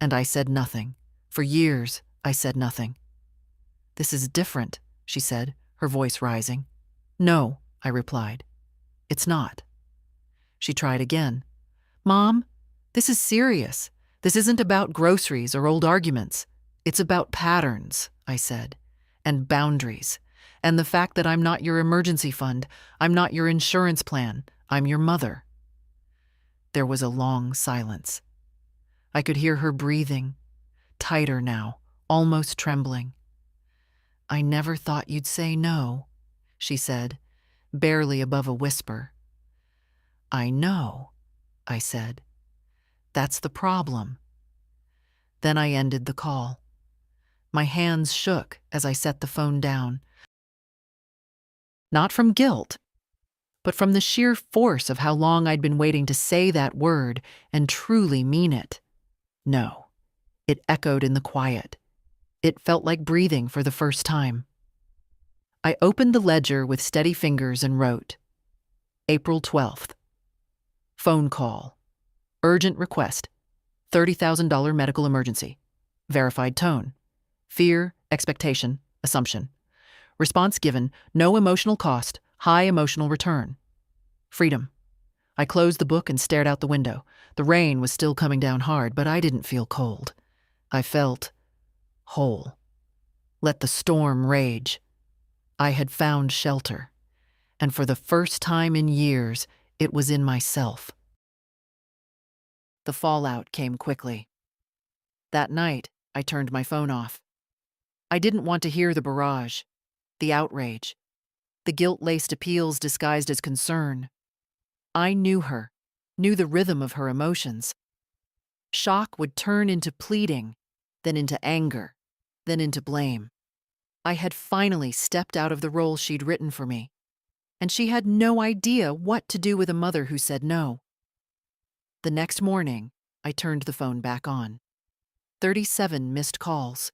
And I said nothing. For years, I said nothing. This is different, she said, her voice rising. No, I replied. It's not. She tried again. Mom, this is serious. This isn't about groceries or old arguments. It's about patterns, I said, and boundaries, and the fact that I'm not your emergency fund, I'm not your insurance plan, I'm your mother. There was a long silence. I could hear her breathing, tighter now, almost trembling. I never thought you'd say no, she said, barely above a whisper. I know, I said. That's the problem. Then I ended the call. My hands shook as I set the phone down. Not from guilt, but from the sheer force of how long I'd been waiting to say that word and truly mean it. No, it echoed in the quiet. It felt like breathing for the first time. I opened the ledger with steady fingers and wrote, April 12th. Phone call. Urgent request. $30,000 medical emergency. Verified tone. Fear, expectation, assumption. Response given, no emotional cost, high emotional return. Freedom. I closed the book and stared out the window. The rain was still coming down hard, but I didn't feel cold. I felt whole. Let the storm rage. I had found shelter, and for the first time in years, it was in myself. The fallout came quickly. That night, I turned my phone off. I didn't want to hear the barrage, the outrage, the guilt-laced appeals disguised as concern. I knew her, knew the rhythm of her emotions. Shock would turn into pleading, then into anger, then into blame. I had finally stepped out of the role she'd written for me, and she had no idea what to do with a mother who said no. The next morning, I turned the phone back on. 37 missed calls,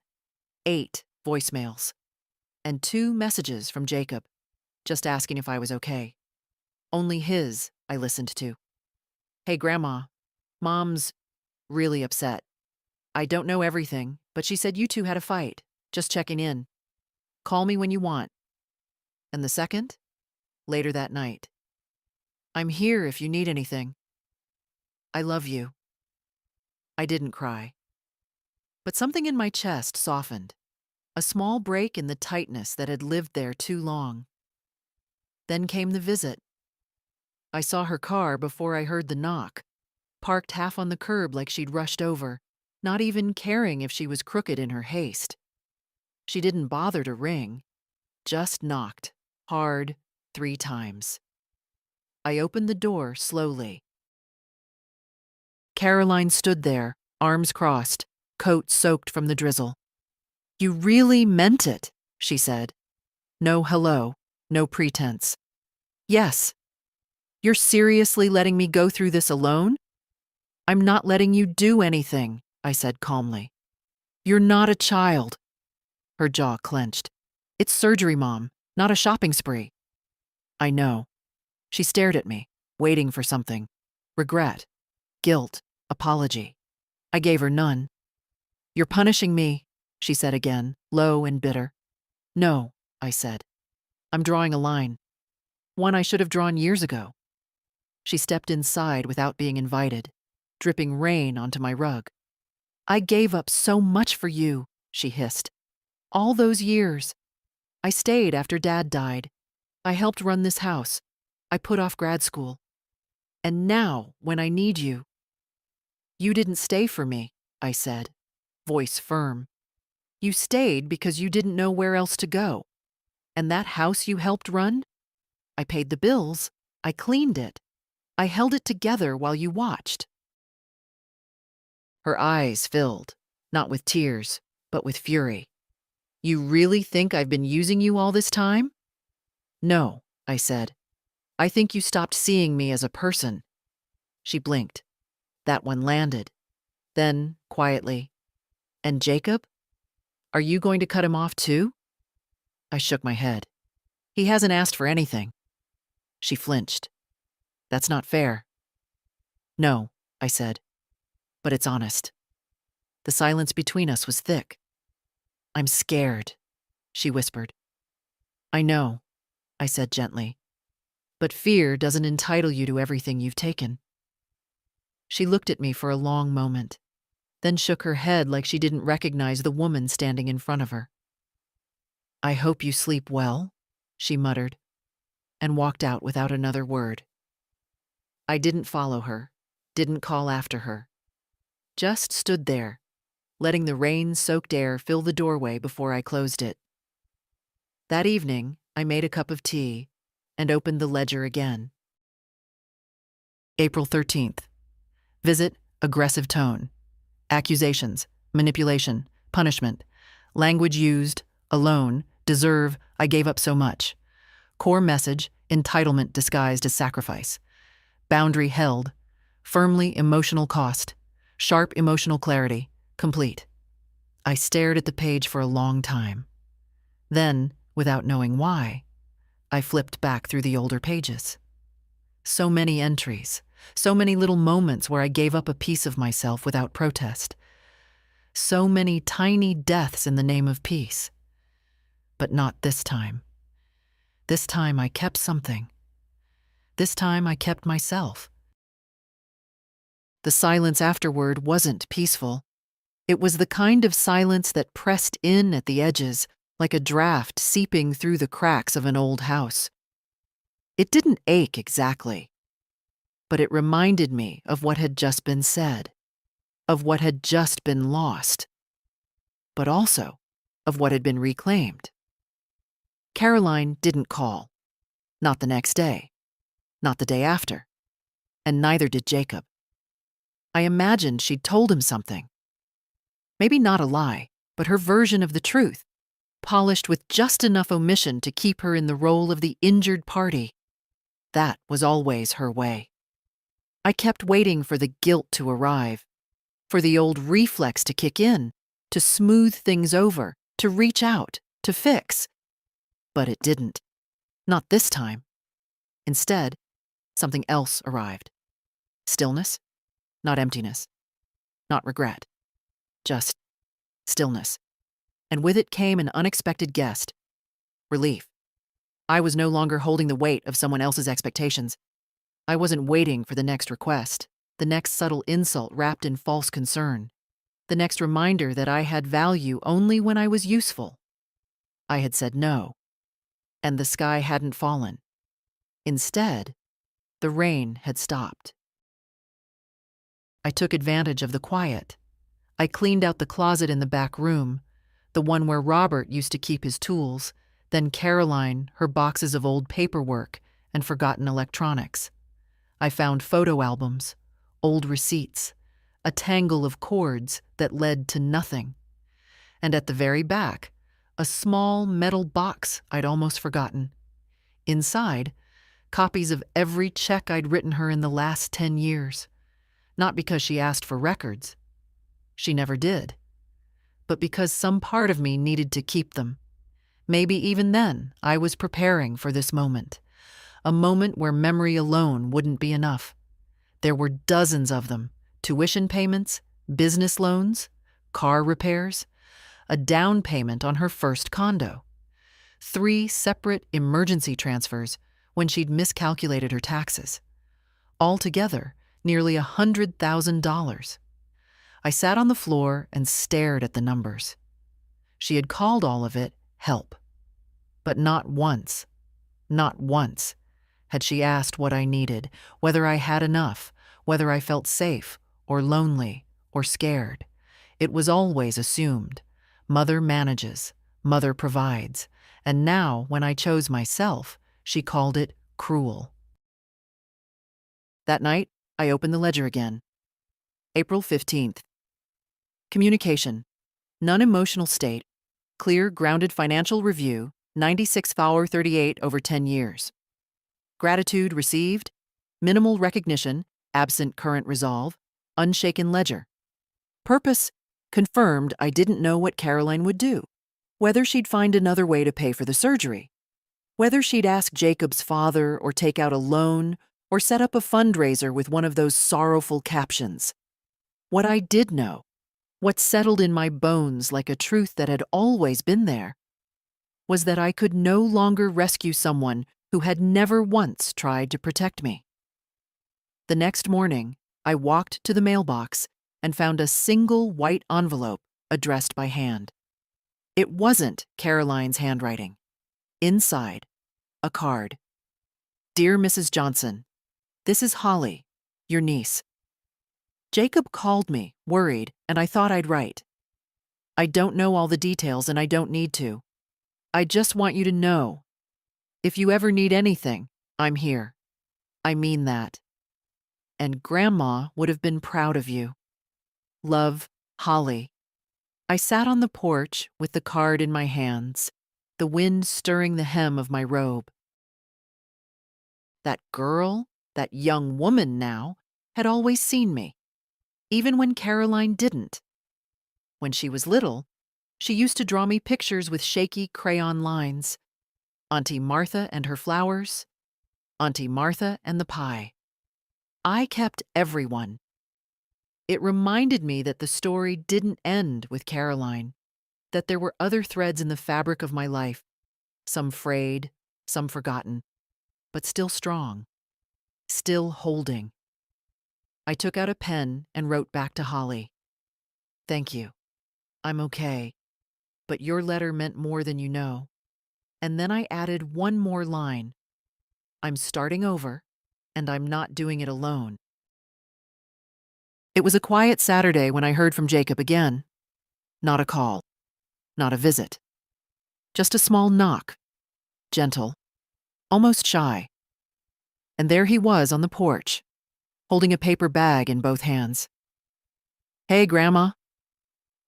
8 voicemails, and 2 messages from Jacob, just asking if I was okay. Only his I listened to. Hey, Grandma, Mom's really upset. I don't know everything, but she said you two had a fight. Just checking in. Call me when you want. And the second? Later that night. I'm here if you need anything. I love you. I didn't cry. But something in my chest softened. A small break in the tightness that had lived there too long. Then came the visit. I saw her car before I heard the knock, parked half on the curb like she'd rushed over, not even caring if she was crooked in her haste. She didn't bother to ring, just knocked, hard, 3 times. I opened the door slowly. Caroline stood there, arms crossed, coat soaked from the drizzle. You really meant it, she said. No hello, no pretense. Yes. You're seriously letting me go through this alone? I'm not letting you do anything, I said calmly. You're not a child. Her jaw clenched. It's surgery, Mom, not a shopping spree. I know. She stared at me, waiting for something. Regret, guilt, apology. I gave her none. You're punishing me, she said again, low and bitter. No, I said. I'm drawing a line. One I should have drawn years ago. She stepped inside without being invited, dripping rain onto my rug. I gave up so much for you, she hissed. All those years. I stayed after Dad died. I helped run this house. I put off grad school. And now, when I need you. You didn't stay for me, I said, voice firm. You stayed because you didn't know where else to go. And that house you helped run? I paid the bills. I cleaned it. I held it together while you watched. Her eyes filled, not with tears, but with fury. You really think I've been using you all this time? No, I said. I think you stopped seeing me as a person. She blinked. That one landed. Then, quietly, and Jacob? Are you going to cut him off too? I shook my head. He hasn't asked for anything. She flinched. That's not fair. No, I said, but it's honest. The silence between us was thick. I'm scared, she whispered. I know, I said gently, but fear doesn't entitle you to everything you've taken. She looked at me for a long moment, then shook her head like she didn't recognize the woman standing in front of her. I hope you sleep well, she muttered, and walked out without another word. I didn't follow her, didn't call after her. Just stood there, letting the rain-soaked air fill the doorway before I closed it. That evening, I made a cup of tea and opened the ledger again. April 13th. Visit, aggressive tone. Accusations, manipulation, punishment. Language used, alone, deserve, I gave up so much. Core message, entitlement disguised as sacrifice. Boundary held, firmly emotional cost, sharp emotional clarity, complete. I stared at the page for a long time. Then, without knowing why, I flipped back through the older pages. So many entries, so many little moments where I gave up a piece of myself without protest. So many tiny deaths in the name of peace. But not this time. This time I kept something. This time I kept myself. The silence afterward wasn't peaceful. It was the kind of silence that pressed in at the edges, like a draft seeping through the cracks of an old house. It didn't ache exactly, but it reminded me of what had just been said, of what had just been lost, but also of what had been reclaimed. Caroline didn't call. Not the next day. Not the day after. And neither did Jacob. I imagined she'd told him something. Maybe not a lie, but her version of the truth, polished with just enough omission to keep her in the role of the injured party. That was always her way. I kept waiting for the guilt to arrive, for the old reflex to kick in, to smooth things over, to reach out, to fix. But it didn't. Not this time. Instead, something else arrived. Stillness, not emptiness, not regret, just stillness. And with it came an unexpected guest. Relief. I was no longer holding the weight of someone else's expectations. I wasn't waiting for the next request, the next subtle insult wrapped in false concern, the next reminder that I had value only when I was useful. I had said no, and the sky hadn't fallen. Instead, the rain had stopped. I took advantage of the quiet. I cleaned out the closet in the back room, the one where Robert used to keep his tools, then Caroline, her boxes of old paperwork and forgotten electronics. I found photo albums, old receipts, a tangle of cords that led to nothing. And at the very back, a small metal box I'd almost forgotten. Inside, copies of every check I'd written her in the last 10 years. Not because she asked for records. She never did. But because some part of me needed to keep them. Maybe even then, I was preparing for this moment. A moment where memory alone wouldn't be enough. There were dozens of them. Tuition payments, business loans, car repairs, a down payment on her first condo. 3 separate emergency transfers when she'd miscalculated her taxes. Altogether, nearly $100,000. I sat on the floor and stared at the numbers. She had called all of it help. But not once had she asked what I needed, whether I had enough, whether I felt safe or lonely or scared. It was always assumed. Mother manages, mother provides, and now, when I chose myself, she called it cruel. That night, I opened the ledger again. April 15th. Communication. Non-emotional state. Clear, grounded financial review, 96 Fowler 38 over 10 years. Gratitude received. Minimal recognition, absent current resolve. Unshaken ledger. Purpose. Confirmed I didn't know what Caroline would do. Whether she'd find another way to pay for the surgery. Whether she'd ask Jacob's father or take out a loan or set up a fundraiser with one of those sorrowful captions. What I did know, what settled in my bones like a truth that had always been there, was that I could no longer rescue someone who had never once tried to protect me. The next morning, I walked to the mailbox and found a single white envelope addressed by hand. It wasn't Caroline's handwriting. Inside, a card. Dear Mrs. Johnson, this is Holly, your niece. Jacob called me, worried, and I thought I'd write. I don't know all the details and I don't need to. I just want you to know. If you ever need anything, I'm here. I mean that. And Grandma would have been proud of you. Love, Holly. I sat on the porch with the card in my hands, the wind stirring the hem of my robe. That girl, that young woman now, had always seen me, even when Caroline didn't. When she was little, She used to draw me pictures with shaky crayon lines. Auntie Martha and her flowers, Auntie Martha and the pie. I kept everyone. It reminded me that the story didn't end with Caroline, that there were other threads in the fabric of my life, some frayed, some forgotten, but still strong, still holding. I took out a pen and wrote back to Holly. Thank you. I'm okay, but your letter meant more than you know. And then I added one more line. I'm starting over, and I'm not doing it alone. It was a quiet Saturday when I heard from Jacob again. Not a call, not a visit. Just a small knock, gentle, almost shy. And there he was on the porch, holding a paper bag in both hands. Hey, Grandma.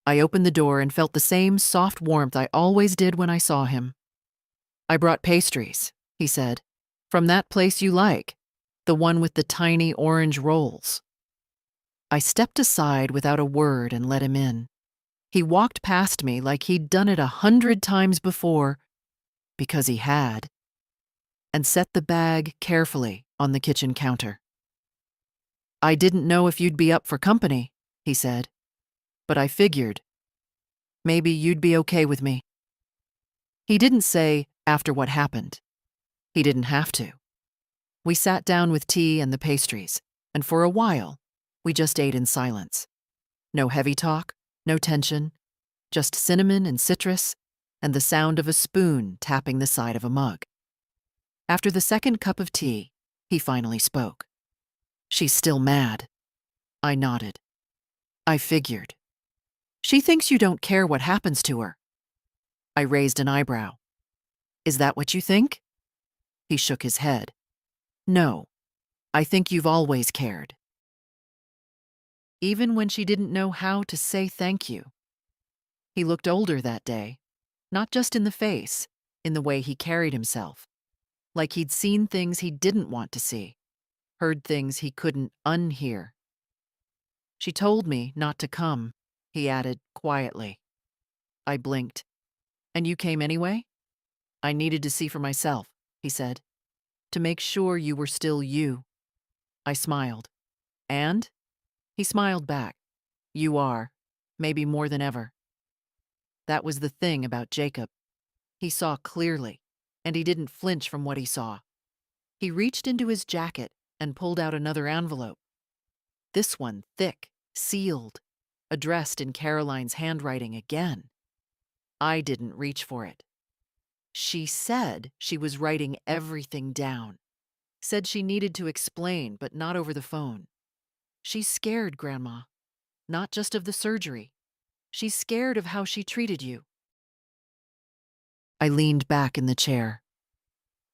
I opened the door and felt the same soft warmth I always did when I saw him. I brought pastries, he said, from that place you like, the one with the tiny orange rolls. I stepped aside without a word and let him in. He walked past me like he'd done it 100 times before, because he had, and set the bag carefully on the kitchen counter. I didn't know if you'd be up for company, he said, but I figured maybe you'd be okay with me. He didn't say, after what happened. He didn't have to. We sat down with tea and the pastries, and for a while, we just ate in silence. No heavy talk, no tension, just cinnamon and citrus, and the sound of a spoon tapping the side of a mug. After the second cup of tea, he finally spoke. She's still mad. I nodded. I figured. She thinks you don't care what happens to her. I raised an eyebrow. Is that what you think? He shook his head. No, I think you've always cared. Even when she didn't know how to say thank you. He looked older that day, not just in the face, in the way he carried himself, like he'd seen things he didn't want to see, heard things he couldn't unhear. She told me not to come, he added quietly. I blinked. And you came anyway? I needed to see for myself, he said, to make sure you were still you. I smiled. And? He smiled back. You are, maybe more than ever. That was the thing about Jacob. He saw clearly, and he didn't flinch from what he saw. He reached into his jacket and pulled out another envelope. This one thick, sealed, addressed in Caroline's handwriting again. I didn't reach for it. She said she was writing everything down. Said she needed to explain, but not over the phone. She's scared, Grandma. Not just of the surgery. She's scared of how she treated you. I leaned back in the chair.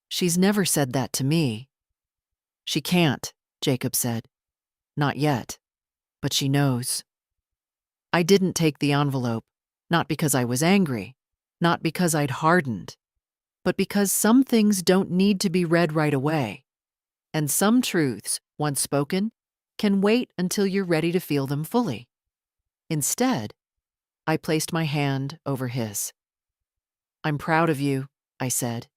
She's never said that to me. She can't, Jacob said. Not yet. But she knows. I didn't take the envelope, not because I was angry, not because I'd hardened, but because some things don't need to be read right away. And some truths, once spoken, can wait until you're ready to feel them fully. Instead, I placed my hand over his. I'm proud of you, I said.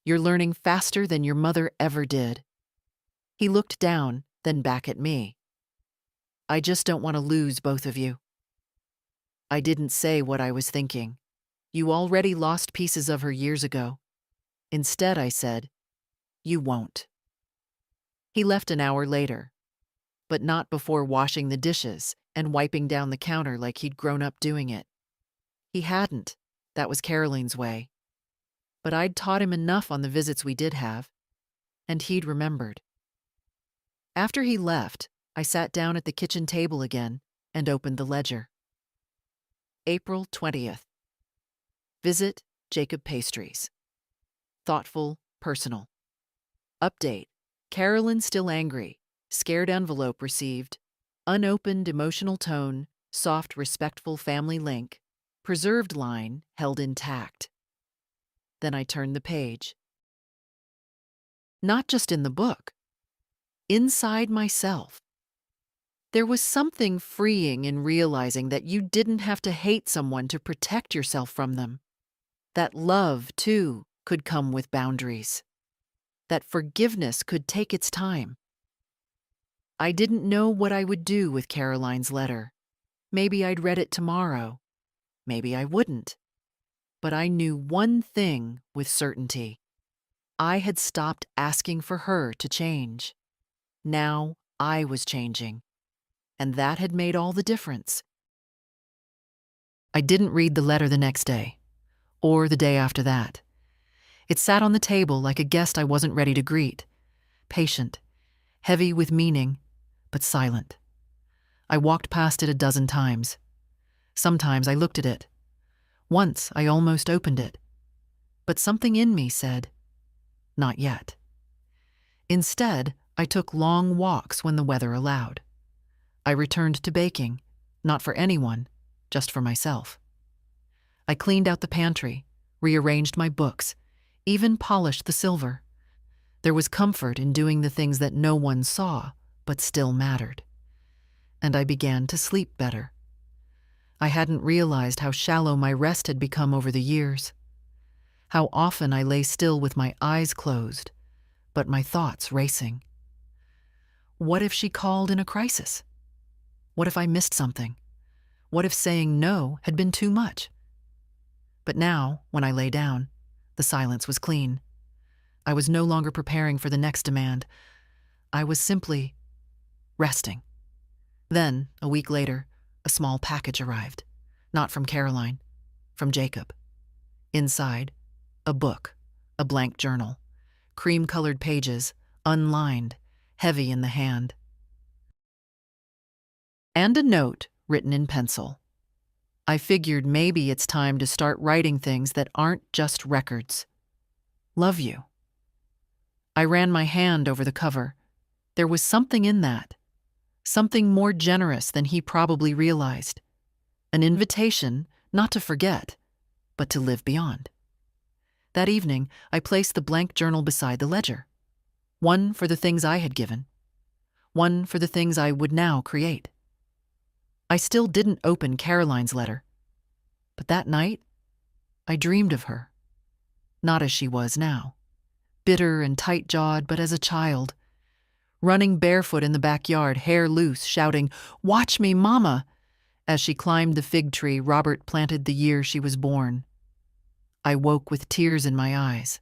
You're learning faster than your mother ever did. He looked down, then back at me. I just don't want to lose both of you. I didn't say what I was thinking. You already lost pieces of her years ago. Instead, I said, you won't. He left an hour later, but not before washing the dishes and wiping down the counter like he'd grown up doing it. He hadn't. That was Caroline's way. But I'd taught him enough on the visits we did have, and he'd remembered. After he left, I sat down at the kitchen table again and opened the ledger. April 20th. Visit Jacob Pastries. Thoughtful, personal. Update. Carolyn still angry. Scared envelope received. Unopened emotional tone. Soft, respectful family link. Preserved line held intact. Then I turned the page. Not just in the book. Inside myself. There was something freeing in realizing that you didn't have to hate someone to protect yourself from them. That love, too, could come with boundaries. That forgiveness could take its time. I didn't know what I would do with Caroline's letter. Maybe I'd read it tomorrow. Maybe I wouldn't. But I knew one thing with certainty. I had stopped asking for her to change. Now I was changing. And that had made all the difference. I didn't read the letter the next day, or the day after that. It sat on the table like a guest I wasn't ready to greet, patient, heavy with meaning, but silent. I walked past it a dozen times. Sometimes I looked at it. Once I almost opened it. But something in me said, not yet. Instead, I took long walks when the weather allowed. I returned to baking, not for anyone, just for myself. I cleaned out the pantry, rearranged my books, even polished the silver. There was comfort in doing the things that no one saw, but still mattered. And I began to sleep better. I hadn't realized how shallow my rest had become over the years. How often I lay still with my eyes closed, but my thoughts racing. What if she called in a crisis? What if I missed something? What if saying no had been too much? But now, when I lay down, the silence was clean. I was no longer preparing for the next demand. I was simply resting. Then, a week later, a small package arrived. Not from Caroline, from Jacob. Inside, a book, a blank journal, cream-colored pages, unlined, heavy in the hand. And a note written in pencil. I figured maybe it's time to start writing things that aren't just records. Love you. I ran my hand over the cover. There was something in that. Something more generous than he probably realized. An invitation not to forget, but to live beyond. That evening, I placed the blank journal beside the ledger. One for the things I had given. One for the things I would now create. I still didn't open Caroline's letter. But that night, I dreamed of her. Not as she was now. Bitter and tight-jawed, but as a child. Running barefoot in the backyard, hair loose, shouting, "Watch me, Mama!" As she climbed the fig tree Robert planted the year she was born. I woke with tears in my eyes.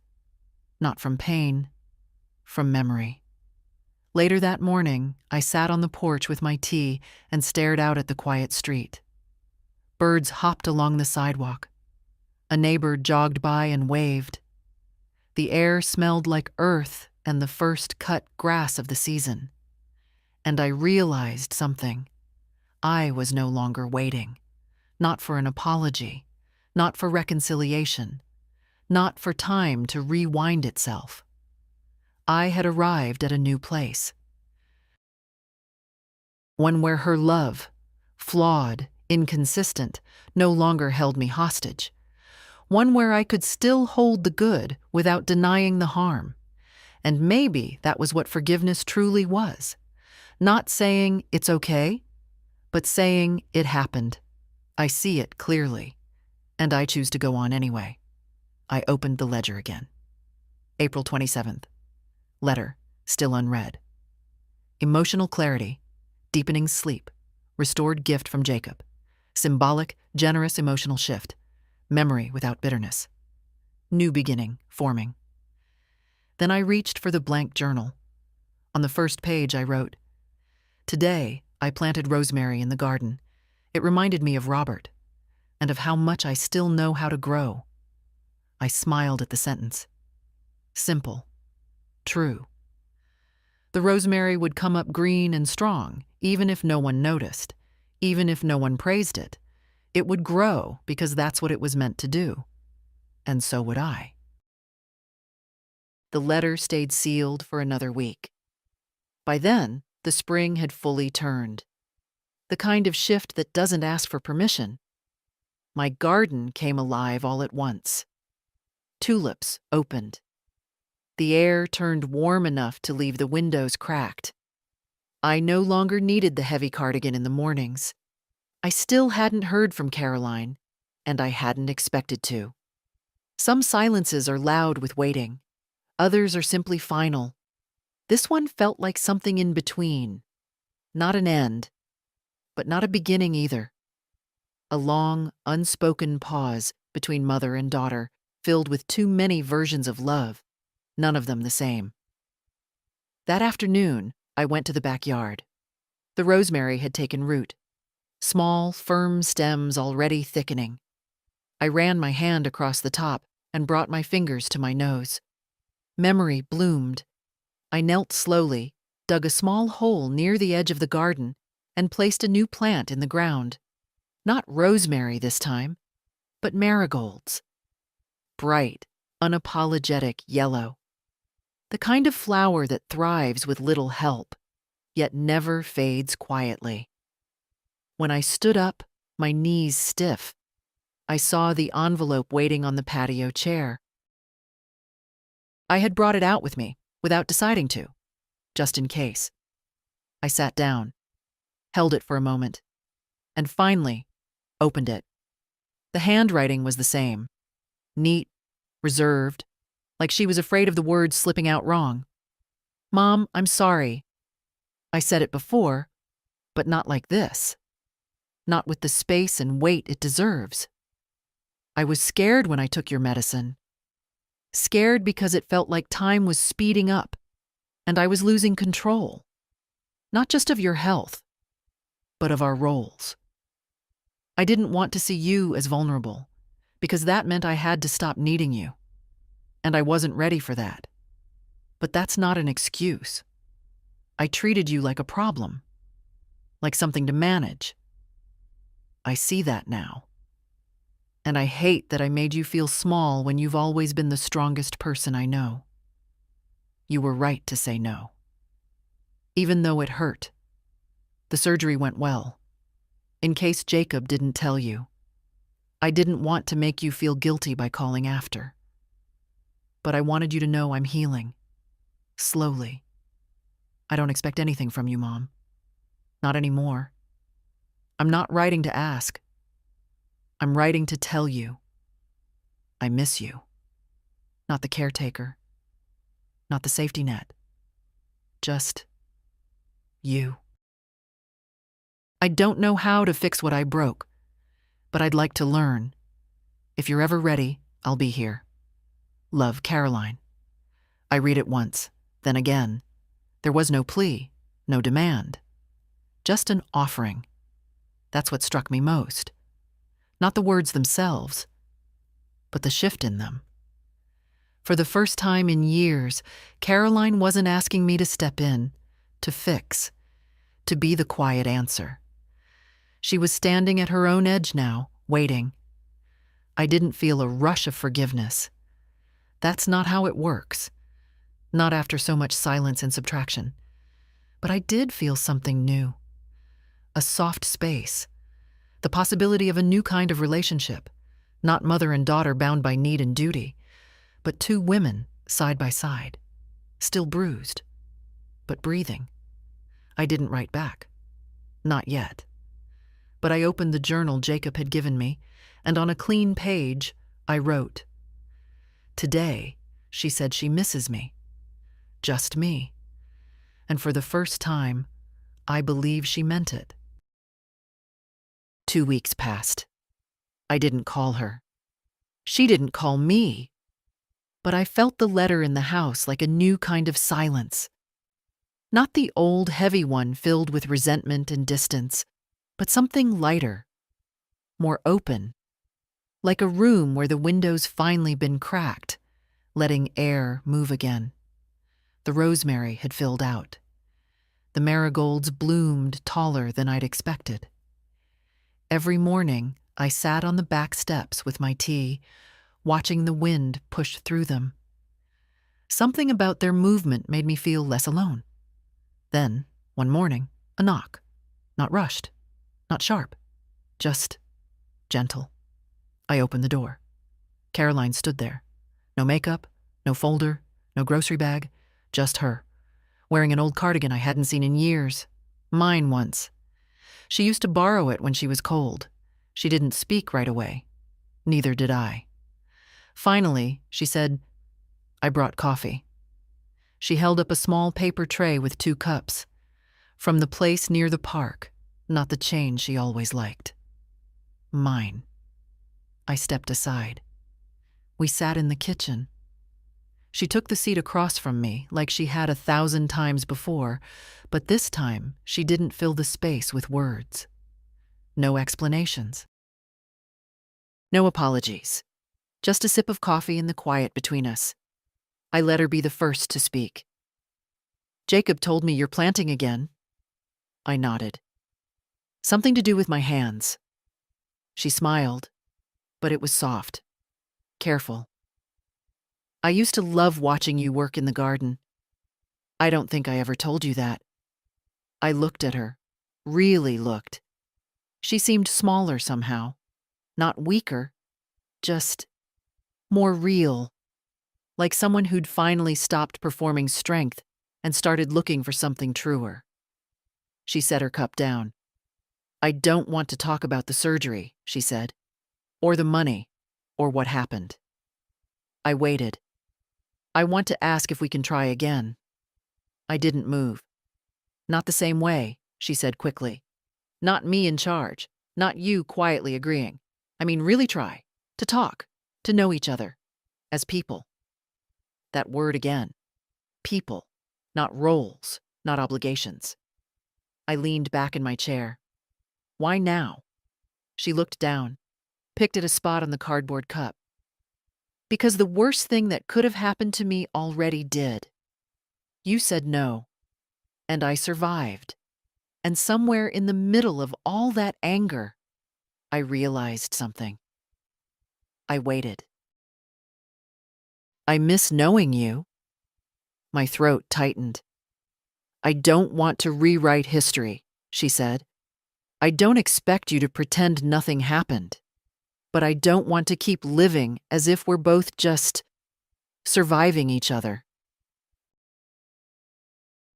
Not from pain, from memory. Later that morning, I sat on the porch with my tea and stared out at the quiet street. Birds hopped along the sidewalk. A neighbor jogged by and waved. The air smelled like earth and the first cut grass of the season. And I realized something. I was no longer waiting. Not for an apology. Not for reconciliation. Not for time to rewind itself. I had arrived at a new place. One where her love, flawed, inconsistent, no longer held me hostage. One where I could still hold the good without denying the harm. And maybe that was what forgiveness truly was. Not saying it's okay, but saying it happened. I see it clearly, and I choose to go on anyway. I opened the ledger again. April 27th. Letter, still unread. Emotional clarity, deepening sleep, restored gift from Jacob. Symbolic, generous emotional shift. Memory without bitterness. New beginning, forming. Then I reached for the blank journal. On the first page I wrote, "Today I planted rosemary in the garden. It reminded me of Robert, and of how much I still know how to grow." I smiled at the sentence. Simple. True. The rosemary would come up green and strong, even if no one noticed, even if no one praised it. It would grow because that's what it was meant to do. And so would I. The letter stayed sealed for another week. By then, the spring had fully turned. The kind of shift that doesn't ask for permission. My garden came alive all at once. Tulips opened. The air turned warm enough to leave the windows cracked. I no longer needed the heavy cardigan in the mornings. I still hadn't heard from Caroline, and I hadn't expected to. Some silences are loud with waiting. Others are simply final. This one felt like something in between. Not an end, but not a beginning either. A long, unspoken pause between mother and daughter, filled with too many versions of love, none of them the same. That afternoon, I went to the backyard. The rosemary had taken root. Small, firm stems already thickening. I ran my hand across the top and brought my fingers to my nose. Memory bloomed. I knelt slowly, dug a small hole near the edge of the garden, and placed a new plant in the ground. Not rosemary this time, but marigolds. Bright, unapologetic yellow. The kind of flower that thrives with little help, yet never fades quietly. When I stood up, my knees stiff, I saw the envelope waiting on the patio chair. I had brought it out with me, without deciding to, just in case. I sat down, held it for a moment, and finally opened it. The handwriting was the same, neat, reserved, like she was afraid of the words slipping out wrong. "Mom, I'm sorry. I said it before, but not like this. Not with the space and weight it deserves. I was scared when I took your medicine. Scared because it felt like time was speeding up, and I was losing control. Not just of your health, but of our roles. I didn't want to see you as vulnerable, because that meant I had to stop needing you. And I wasn't ready for that. But that's not an excuse. I treated you like a problem, like something to manage. I see that now. And I hate that I made you feel small when you've always been the strongest person I know. You were right to say no. Even though it hurt. The surgery went well. In case Jacob didn't tell you. I didn't want to make you feel guilty by calling after. But I wanted you to know I'm healing. Slowly. I don't expect anything from you, Mom. Not anymore. I'm not writing to ask. I'm writing to tell you. I miss you. Not the caretaker. Not the safety net. Just you. I don't know how to fix what I broke, but I'd like to learn. If you're ever ready, I'll be here. Love, Caroline. I read it once, then again. There was no plea, no demand. Just an offering. That's what struck me most. Not the words themselves, but the shift in them. For the first time in years, Caroline wasn't asking me to step in, to fix, to be the quiet answer. She was standing at her own edge now, waiting. I didn't feel a rush of forgiveness. That's not how it works. Not after so much silence and subtraction. But I did feel something new. A soft space. The possibility of a new kind of relationship. Not mother and daughter bound by need and duty, but two women side by side. Still bruised, but breathing. I didn't write back. Not yet. But I opened the journal Jacob had given me, and on a clean page, I wrote, "Today, she said she misses me. Just me. And for the first time, I believe she meant it." 2 weeks passed. I didn't call her. She didn't call me. But I felt the letter in the house like a new kind of silence. Not the old, heavy one filled with resentment and distance, but something lighter, more open, like a room where the window's finally been cracked, letting air move again. The rosemary had filled out. The marigolds bloomed taller than I'd expected. Every morning, I sat on the back steps with my tea, watching the wind push through them. Something about their movement made me feel less alone. Then, one morning, a knock. Not rushed, not sharp, just gentle. I opened the door. Caroline stood there. No makeup, no folder, no grocery bag, just her, wearing an old cardigan I hadn't seen in years, Mine once. She used to borrow it when she was cold. She didn't speak right away. Neither did I. Finally, she said, "I brought coffee." She held up a small paper tray with 2 cups. From the place near the park, not the chain she always liked. Mine. I stepped aside. We sat in the kitchen. She took the seat across from me like she had 1,000 times before, but this time she didn't fill the space with words. No explanations. No apologies. Just a sip of coffee in the quiet between us. I let her be the first to speak. "Jacob told me you're planting again." I nodded. "Something to do with my hands." She smiled, but it was soft, careful. "I used to love watching you work in the garden." "I don't think I ever told you that." I looked at her, really looked. She seemed smaller somehow, not weaker, just more real, like someone who'd finally stopped performing strength and started looking for something truer. She set her cup down. "I don't want to talk about the surgery," she said, "or the money, or what happened." I waited. "I want to ask if we can try again." I didn't move. "Not the same way," she said quickly. "Not me in charge, not you quietly agreeing. I mean, really try. To talk, to know each other. As people." That word again. People, not roles, not obligations. I leaned back in my chair. "Why now?" She looked down, picked at a spot on the cardboard cup. "Because the worst thing that could have happened to me already did. You said no, and I survived. And somewhere in the middle of all that anger, I realized something." I waited. "I miss knowing you." My throat tightened. "I don't want to rewrite history," she said. "I don't expect you to pretend nothing happened. But I don't want to keep living as if we're both just surviving each other."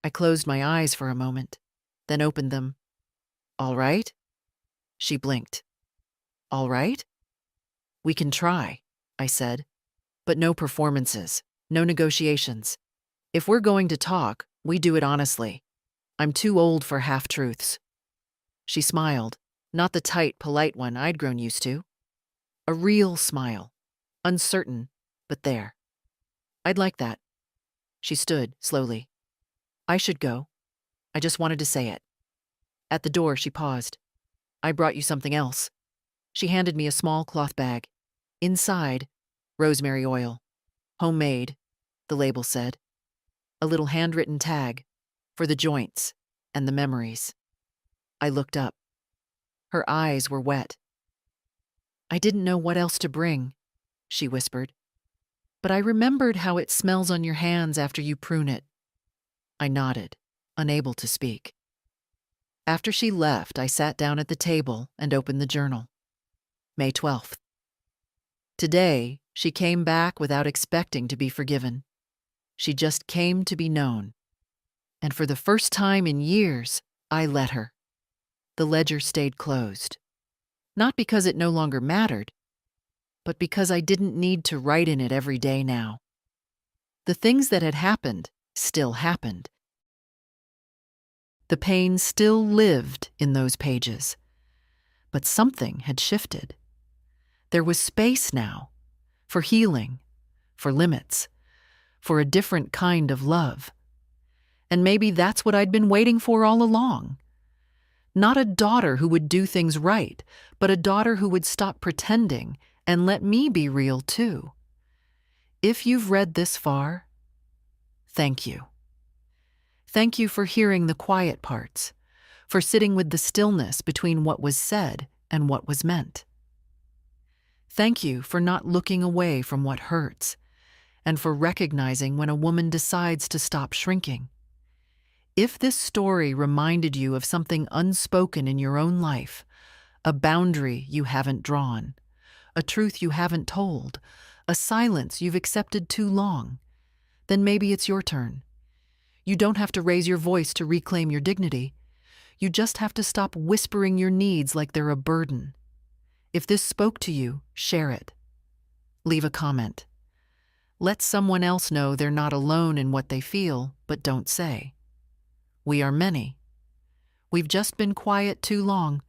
I closed my eyes for a moment, then opened them. "All right?" She blinked. "All right?" "We can try," I said. "But no performances, no negotiations. If we're going to talk, we do it honestly. I'm too old for half-truths." She smiled, not the tight, polite one I'd grown used to. A real smile, uncertain, but there. "I'd like that." She stood, slowly. "I should go. I just wanted to say it." At the door, she paused. "I brought you something else." She handed me a small cloth bag. Inside, rosemary oil. "Homemade," the label said. A little handwritten tag, "For the joints and the memories." I looked up. Her eyes were wet. "I didn't know what else to bring," she whispered. "But I remembered how it smells on your hands after you prune it." I nodded, unable to speak. After she left, I sat down at the table and opened the journal. May 12th. Today, she came back without expecting to be forgiven. She just came to be known. And for the first time in years, I let her. The ledger stayed closed. Not because it no longer mattered, but because I didn't need to write in it every day now. The things that had happened still happened. The pain still lived in those pages. But something had shifted. There was space now, for healing, for limits, for a different kind of love. And maybe that's what I'd been waiting for all along. Not a daughter who would do things right, but a daughter who would stop pretending and let me be real too. If you've read this far, thank you. Thank you for hearing the quiet parts, for sitting with the stillness between what was said and what was meant. Thank you for not looking away from what hurts, and for recognizing when a woman decides to stop shrinking. If this story reminded you of something unspoken in your own life, a boundary you haven't drawn, a truth you haven't told, a silence you've accepted too long, then maybe it's your turn. You don't have to raise your voice to reclaim your dignity. You just have to stop whispering your needs like they're a burden. If this spoke to you, share it. Leave a comment. Let someone else know they're not alone in what they feel, but don't say. We are many. We've just been quiet too long,